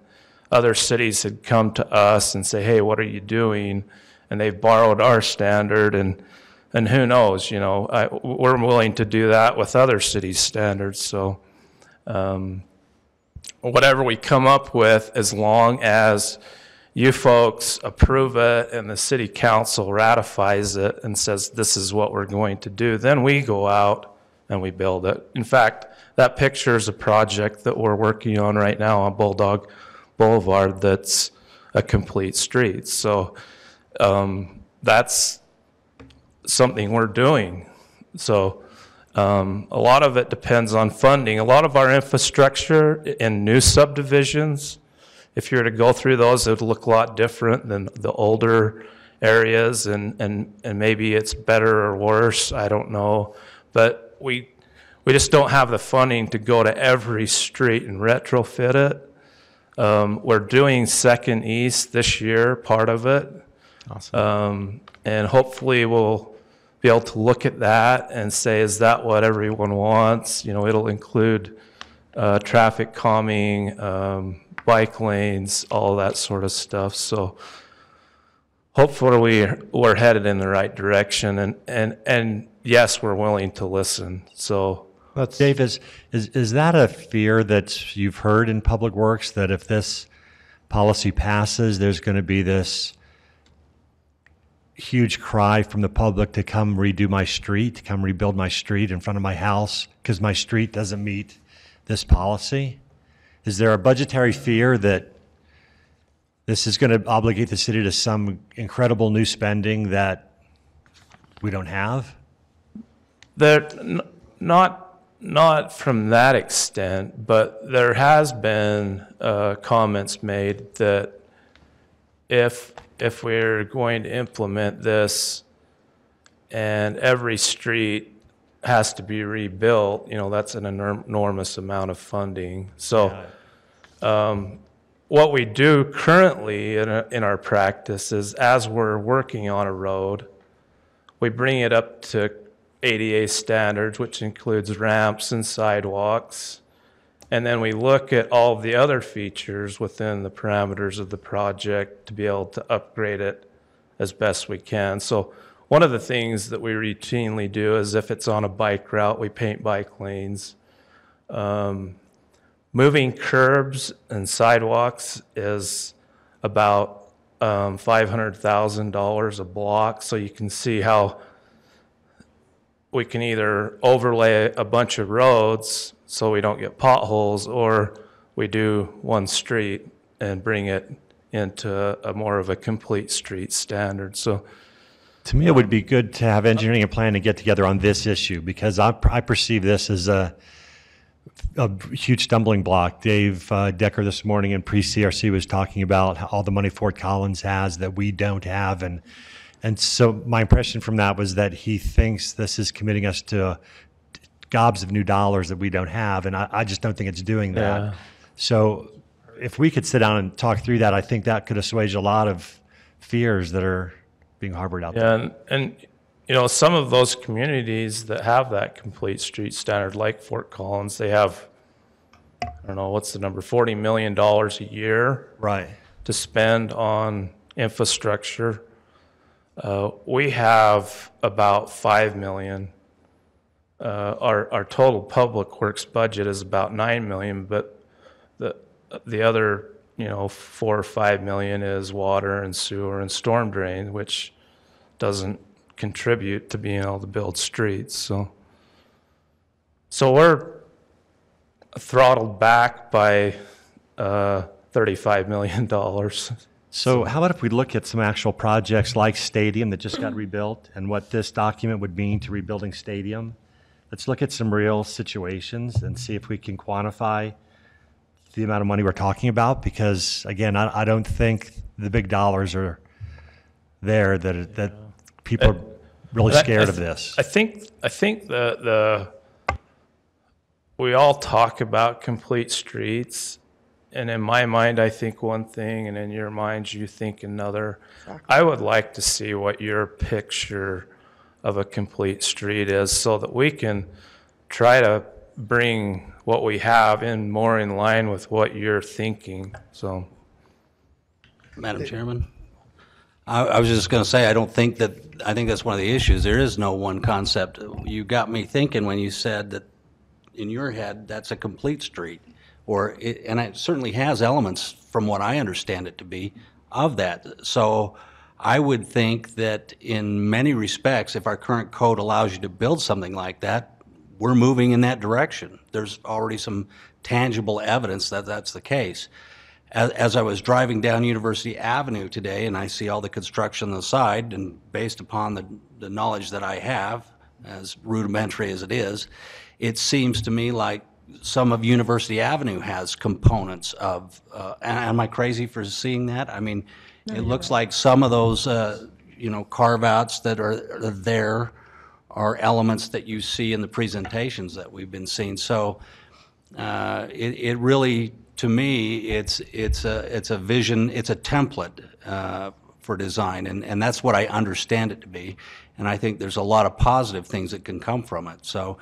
other cities had come to us and say, hey, what are you doing? And they've borrowed our standard, and who knows, we're willing to do that with other cities' standards. So whatever we come up with, as long as you folks approve it and the city council ratifies it and says this is what we're going to do, then we go out and we build it. In fact, that picture is a project that we're working on right now on Bulldog Boulevard that's a complete street. So that's something we're doing. So A lot of it depends on funding. A lot of our infrastructure in new subdivisions, if you were to go through those, it would look a lot different than the older areas, and maybe it's better or worse, I don't know. But we just don't have the funding to go to every street and retrofit it. We're doing Second East this year, part of it. Awesome. And hopefully we'll be able to look at that and say, is that what everyone wants? You know, it'll include traffic calming, bike lanes, all that sort of stuff. So hopefully we're headed in the right direction, and yes, we're willing to listen. So, Dave, is that a fear that you've heard in Public Works, that if this policy passes, there's going to be this huge cry from the public to come redo my street, to come rebuild my street in front of my house because my street doesn't meet this policy? Is there a budgetary fear that this is going to obligate the city to some incredible new spending that we don't have? Not from that extent, but there has been comments made that if we're going to implement this and every street has to be rebuilt, you know, that's an enormous amount of funding. So what we do currently in our practice is, as we're working on a road, we bring it up to ADA standards, which includes ramps and sidewalks. And then we look at all of the other features within the parameters of the project to be able to upgrade it as best we can. So one of the things that we routinely do is, if it's on a bike route, we paint bike lanes. Moving curbs and sidewalks is about $500,000 a block. So you can see how we can either overlay a bunch of roads so we don't get potholes, or we do one street and bring it into a more of a complete street standard. So to me, it would be good to have engineering and planning get together on this issue, because I perceive this as a huge stumbling block. Dave Decker this morning in pre-CRC was talking about all the money Fort Collins has that we don't have, and so my impression from that was that he thinks this is committing us to gobs of new dollars that we don't have, and I just don't think it's doing that. Yeah. So if we could sit down and talk through that, I think that could assuage a lot of fears that are being harbored out there. Yeah, and you know, some of those communities that have that complete street standard, like Fort Collins, they have, I don't know, what's the number, $40 million a year to spend on infrastructure. We have about $5 million. Our total public works budget is about $9 million, but the other, you know, $4 or $5 million is water and sewer and storm drain, which doesn't contribute to being able to build streets. So we're throttled back by $35 million. So how about if we look at some actual projects like Stadium that just got rebuilt, and what this document would mean to rebuilding Stadium? Let's look at some real situations and see if we can quantify the amount of money we're talking about, because again, I don't think the big dollars are there, that people are really scared of this. I think we all talk about complete streets, and in my mind I think one thing, and in your mind you think another. Exactly. I would like to see what your picture of a complete street is, so that we can try to bring what we have in more in line with what you're thinking. So, Madam Chairman, I was just going to say, I think that's one of the issues. There is no one concept. You got me thinking when you said that in your head that's a complete street, and it certainly has elements, from what I understand it to be, of that. So I would think that in many respects, if our current code allows you to build something like that, we're moving in that direction. There's already some tangible evidence that that's the case. As I was driving down University Avenue today, and I see all the construction on the side, and based upon the knowledge that I have, as rudimentary as it is, it seems to me like some of University Avenue has components of, am I crazy for seeing that? I mean, it looks like some of those, carve-outs that are there are elements that you see in the presentations that we've been seeing. So it really, to me, it's a vision, it's a template for design, and that's what I understand it to be. And I think there's a lot of positive things that can come from it. So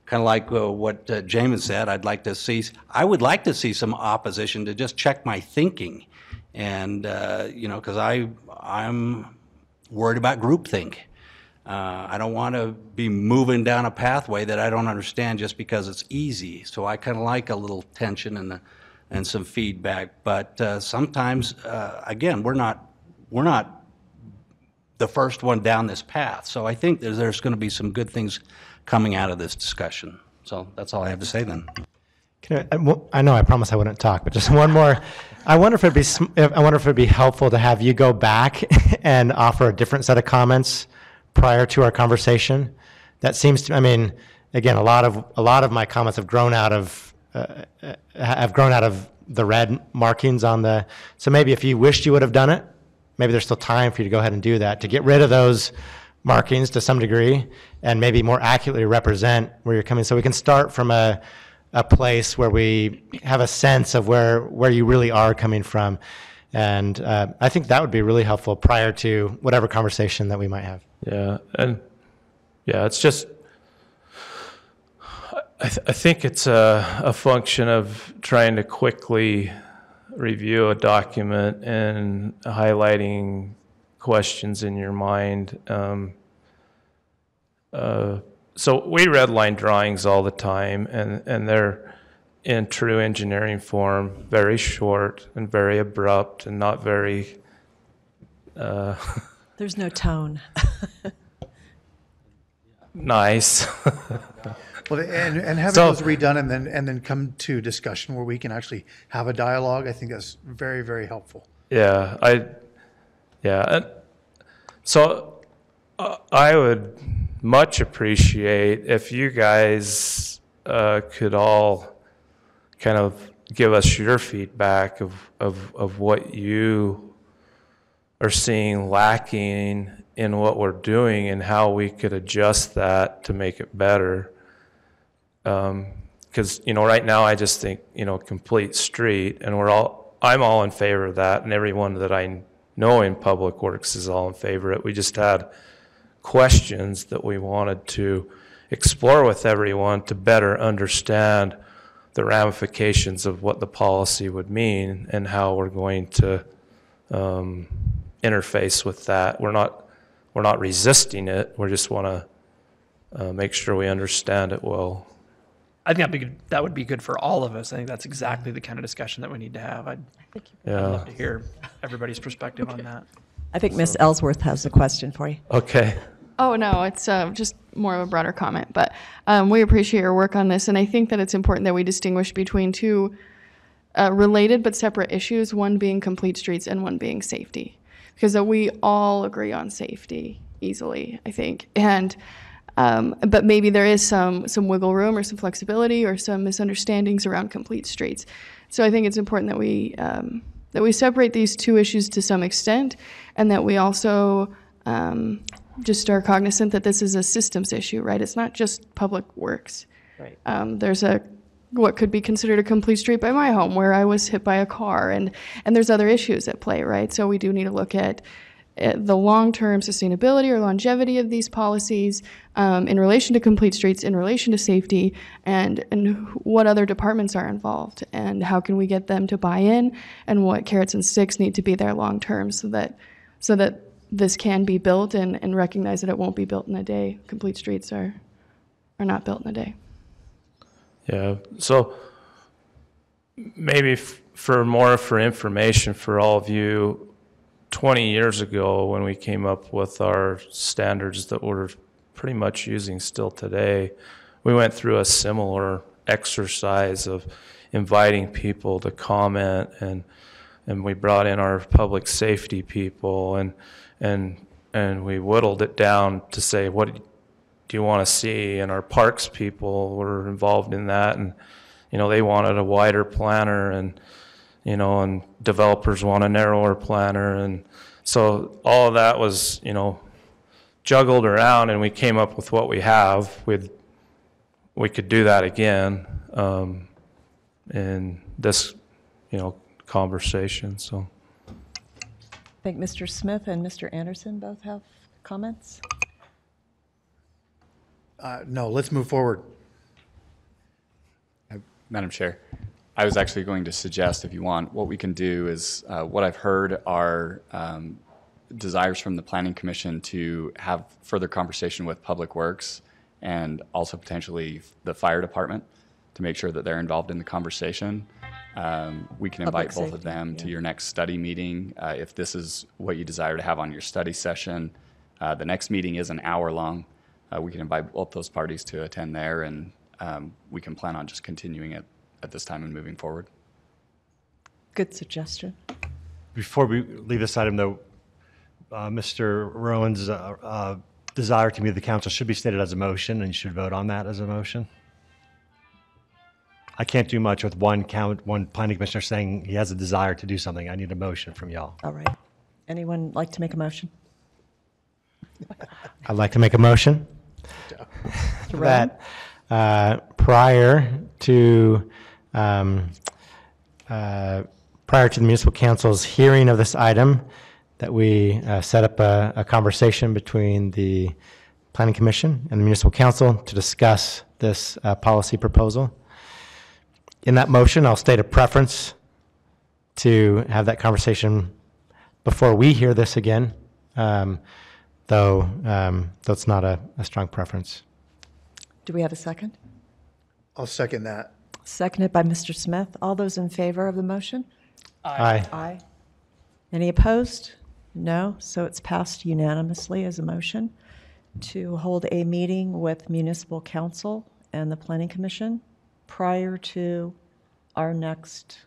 kind of like what Jamin said, I would like to see some opposition to just check my thinking. And, because I'm worried about groupthink. I don't want to be moving down a pathway that I don't understand just because it's easy. So I kind of like a little tension and some feedback. But sometimes, again, we're not the first one down this path. So I think there's going to be some good things coming out of this discussion. So that's all I have to say then. I know I promised I wouldn't talk, but just one more. I wonder if it'd be helpful to have you go back and offer a different set of comments prior to our conversation. That seems to, again, a lot of my comments have grown out of the red markings on the. So maybe if you wished you would have done it, maybe there's still time for you to go ahead and do that to get rid of those markings to some degree and maybe more accurately represent where you're coming. So we can start from a place where we have a sense of where you really are coming from. And I think that would be really helpful prior to whatever conversation that we might have. Yeah, and it's just, I think it's a function of trying to quickly review a document and highlighting questions in your mind. So we redline drawings all the time, and they're in true engineering form, very short and very abrupt and not very... There's no tone. Nice. Well, and having those redone and then come to discussion where we can actually have a dialogue, I think that's very, very helpful. So I would much appreciate if you guys could all kind of give us your feedback of what you are seeing lacking in what we're doing and how we could adjust that to make it better. Because right now I just think complete street, and I'm all in favor of that, and everyone that I know in Public Works is all in favor of it. We just had questions that we wanted to explore with everyone to better understand the ramifications of what the policy would mean and how we're going to interface with that. We're not resisting it. We just want to make sure we understand it well. I think that would be good for all of us. I think that's exactly the kind of discussion that we need to have. I'd love to hear everybody's perspective on that. I think Ms. Ellsworth has a question for you. Okay. Oh, no, it's just more of a broader comment. But we appreciate your work on this, and I think that it's important that we distinguish between two related but separate issues, one being complete streets and one being safety. Because we all agree on safety easily, I think. And but maybe there is some wiggle room or some flexibility or some misunderstandings around complete streets. So I think it's important that we separate these two issues to some extent, and that we also just are cognizant that this is a systems issue, right? It's not just Public Works. Right. There's what could be considered a complete street by my home where I was hit by a car, and there's other issues at play, right? So we do need to look at the long-term sustainability or longevity of these policies in relation to complete streets, in relation to safety, and what other departments are involved, and how can we get them to buy in, and what carrots and sticks need to be there long-term so that this can be built and recognize that it won't be built in a day. Complete streets are not built in a day. Yeah, so maybe for information for all of you, 20 years ago when we came up with our standards that we're pretty much using still today, we went through a similar exercise of inviting people to comment, and we brought in our public safety people, and we whittled it down to say, what do you want to see? And our parks people were involved in that, and they wanted a wider planner, and and developers want a narrower planner, and so all of that was juggled around, and we came up with what we have. We could do that again in this conversation. So I think Mr. Smith and Mr. Anderson both have comments. No, let's move forward. Madam Chair, I was actually going to suggest, if you want, what we can do is, what I've heard are desires from the Planning Commission to have further conversation with Public Works and also potentially the Fire Department to make sure that they're involved in the conversation. We can invite both of them to your next study meeting. If this is what you desire to have on your study session, the next meeting is an hour long. We can invite both those parties to attend there, and we can plan on just continuing it at this time and moving forward. Good suggestion. Before we leave this item, though, Mr. Rowan's desire to meet the council should be stated as a motion, and you should vote on that as a motion. I can't do much with one planning commissioner saying he has a desire to do something. I need a motion from y'all. All right. Anyone like to make a motion? I'd like to make a motion that prior to the municipal council's hearing of this item, that we set up a conversation between the planning commission and the municipal council to discuss this policy proposal. In that motion, I'll state a preference to have that conversation before we hear this again, though it's not a strong preference. Do we have a second? I'll second that. Seconded by Mr. Smith. All those in favor of the motion? Aye. Aye. Any opposed? No. So it's passed unanimously as a motion to hold a meeting with municipal council and the planning commission prior to our next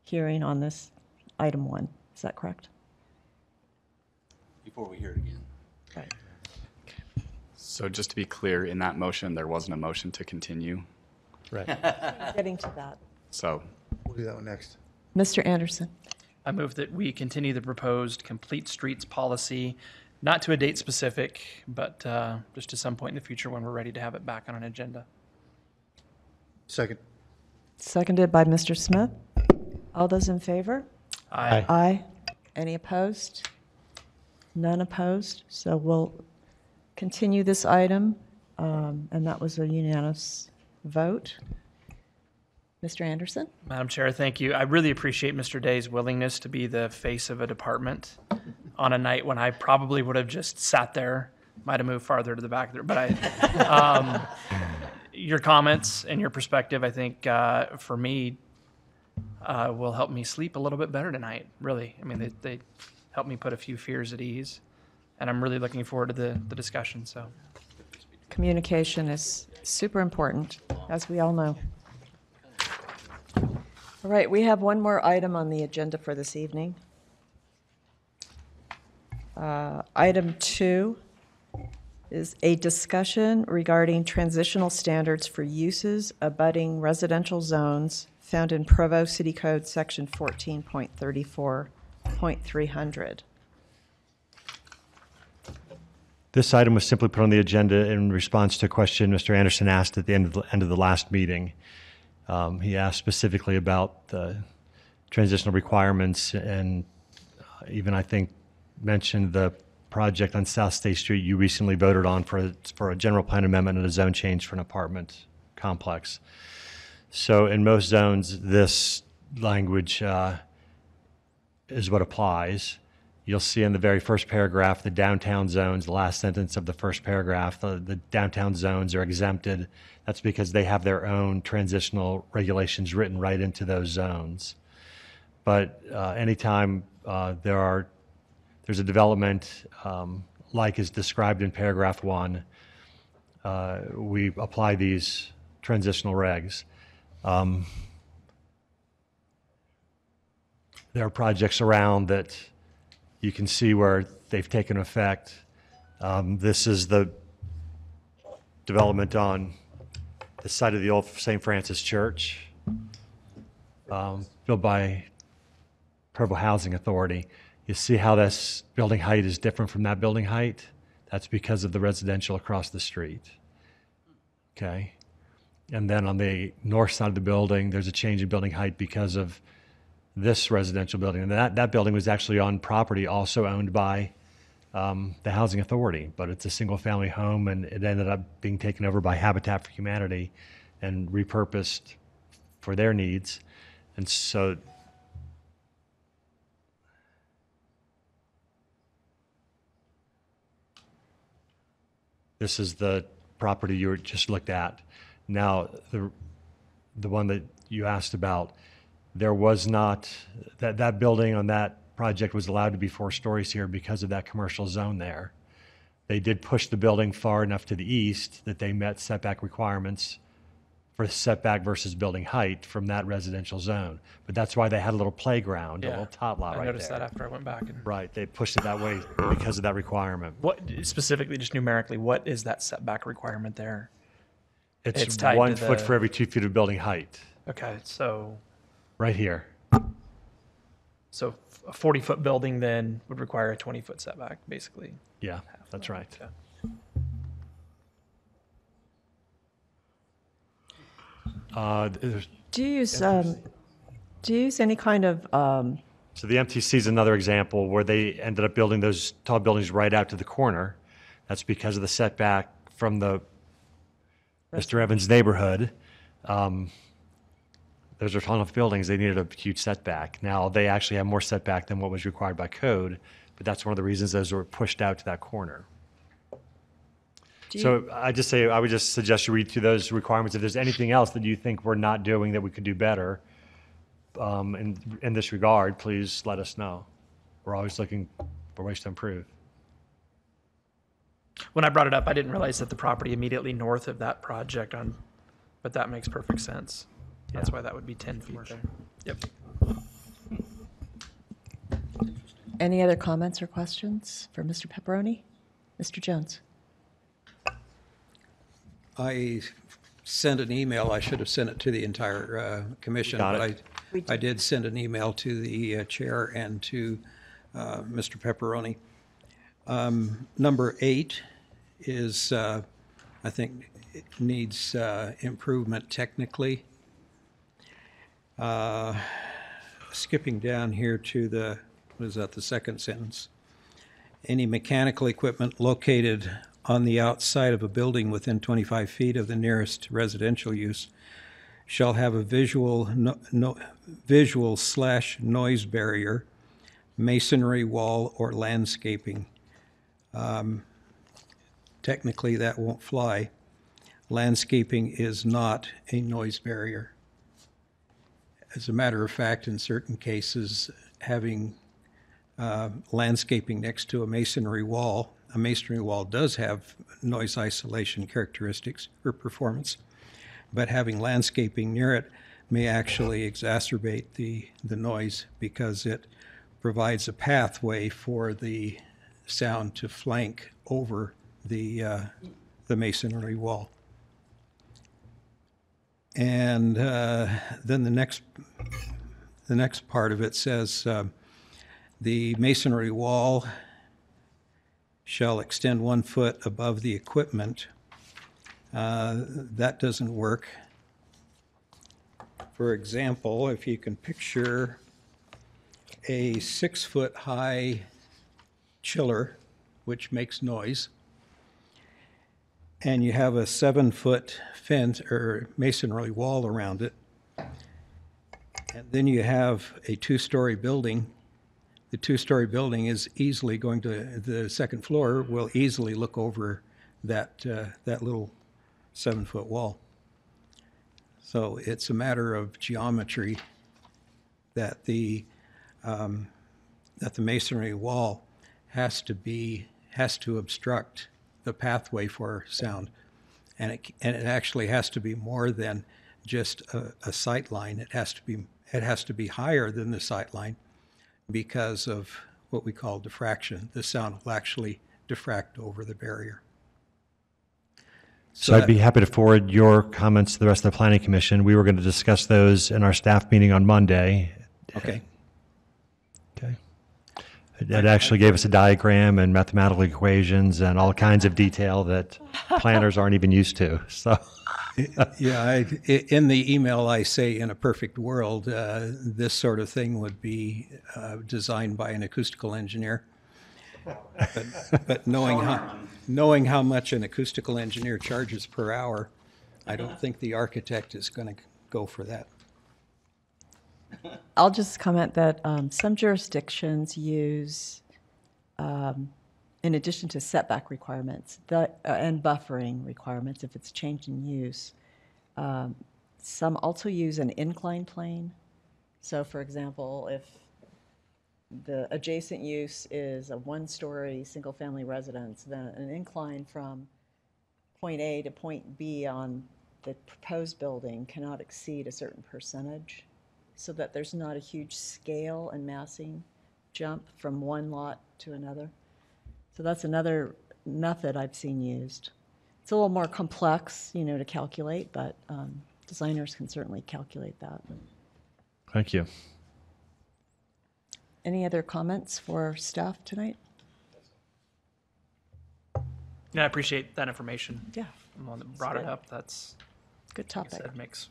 hearing on this item 1. Is that correct? Before we hear it again. Right. So just to be clear, in that motion, there wasn't a motion to continue. Right. Getting to that. So we'll do that one next. Mr. Anderson. I move that we continue the proposed complete streets policy, not to a date specific, but just to some point in the future when we're ready to have it back on an agenda. Second. Seconded by Mr. Smith. All those in favor? Aye. Aye. Any opposed? None opposed. So we'll continue this item, and that was a unanimous vote. Mr. Anderson? Madam Chair, thank you. I really appreciate Mr. Day's willingness to be the face of a department on a night when I probably would have just sat there, might have moved farther to the back there. But your comments and your perspective, I think, for me, will help me sleep a little bit better tonight, really. I mean, they help me put a few fears at ease, and I'm really looking forward to the discussion. So, Communication is super important, as we all know. All right, we have one more item on the agenda for this evening. Item 2 is a discussion regarding transitional standards for uses abutting residential zones found in Provo City Code Section 14.34.300. This item was simply put on the agenda in response to a question Mr. Anderson asked at the end of the last meeting. He asked specifically about the transitional requirements, and even, I think, mentioned the project on South State Street you recently voted on for a general plan amendment and a zone change for an apartment complex. So in most zones, this language is what applies. You'll see in the very first paragraph, the downtown zones, the last sentence of the first paragraph, the downtown zones are exempted. That's because they have their own transitional regulations written right into those zones. But anytime there's a development like is described in paragraph 1, we apply these transitional regs. There are projects around that you can see where they've taken effect. This is the development on the site of the old St. Francis Church, built by Provo Housing Authority. You see how this building height is different from that building height? That's because of the residential across the street. Okay. And then on the north side of the building, there's a change in building height because of this residential building. And that building was actually on property also owned by the Housing Authority, but it's a single family home, and it ended up being taken over by Habitat for Humanity and repurposed for their needs. And so this is the property you just looked at. Now, the one that you asked about, there was not, that building on that project was allowed to be 4 stories here because of that commercial zone there. They did push the building far enough to the east that they met setback requirements for setback versus building height from that residential zone. But that's why they had a little playground, a little tot lot right there. I noticed that after I went back. Right, they pushed it that way because of that requirement. What specifically, just numerically, what is that setback requirement there? It's tied 1 to foot the- for every 2 feet of building height. Okay, so Right here. so a 40-foot building then would require a 20-foot setback, basically. Yeah, that's right. Okay. Do you use any kind of So the MTC is another example where they ended up building those tall buildings right out to the corner. That's because of the setback from the Mr. Evans' neighborhood. Those are tall enough buildings, they needed a huge setback. Now, they actually have more setback than what was required by code, but that's one of the reasons those were pushed out to that corner. So I would just suggest you read through those requirements. If there's anything else that you think we're not doing that we could do better in this regard, please let us know. We're always looking for ways to improve. When I brought it up, I didn't realize that the property immediately north of that project but that makes perfect sense. That's why that would be 10 feet there. Yep. any other comments or questions for Mr. Pepperoni? Mr. Jones? I sent an email. I should have sent it to the entire commission. Got but it. I did send an email to the chair and to Mr. Pepperoni. Number 8 is, I think, it needs improvement technically. Skipping down here to the, what is that, the second sentence? Any mechanical equipment located on the outside of a building within 25 feet of the nearest residential use shall have a visual/noise barrier, masonry wall, or landscaping. Technically, that won't fly. Landscaping is not a noise barrier. As a matter of fact, in certain cases, having landscaping next to a masonry wall does have noise isolation characteristics or performance, but having landscaping near it may actually exacerbate the noise because it provides a pathway for the sound to flank over the masonry wall. And then the next part of it says the masonry wall shall extend 1 foot above the equipment. That doesn't work. For example, if you can picture a 6-foot high chiller, which makes noise, and you have a 7-foot fence or masonry wall around it, and then you have a 2-story building. The 2-story building is easily going to, the second floor will easily look over that little 7-foot wall. So it's a matter of geometry that the masonry wall has to obstruct the pathway for sound, and it actually has to be more than just a sight line. It has to be higher than the sight line because of what we call diffraction. The sound will actually diffract over the barrier. So I'd be happy to forward your comments to the rest of the Planning Commission. We were going to discuss those in our staff meeting on Monday. Okay. Okay. It actually gave us a diagram and mathematical equations and all kinds of detail that planners aren't even used to. So, yeah, in the email I say, in a perfect world, this sort of thing would be designed by an acoustical engineer. But knowing how much an acoustical engineer charges per hour, I don't think the architect is going to go for that. I'll just comment that some jurisdictions use, in addition to setback requirements and buffering requirements, if it's changed in use, some also use an incline plane. So, for example, if the adjacent use is a one-story single-family residence, then an incline from point A to point B on the proposed building cannot exceed a certain percentage, so that there's not a huge scale and massing jump from one lot to another. So that's another method I've seen used. It's a little more complex, to calculate, but designers can certainly calculate that. thank you. Any other comments for staff tonight? Yeah, I appreciate that information. Yeah. I'm the one that brought it up. That's good topic. Like I said, makes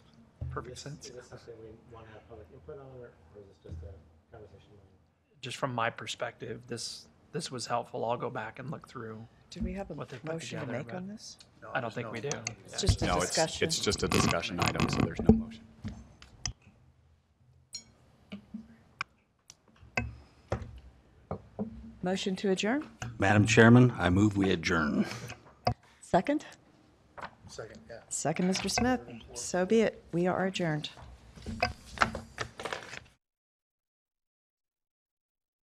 perfect sense. Is this something we want to have public input on, or is this just a conversation? Just from my perspective, this was helpful. I'll go back and look through. Do we have a what they put motion to together, make but on this? I don't think we do. It's just a discussion. It's just a discussion item, so there's no motion. Motion to adjourn? Madam Chairman, I move we adjourn. Second? Second, yeah. Second, Mr. Smith. So be it. We are adjourned.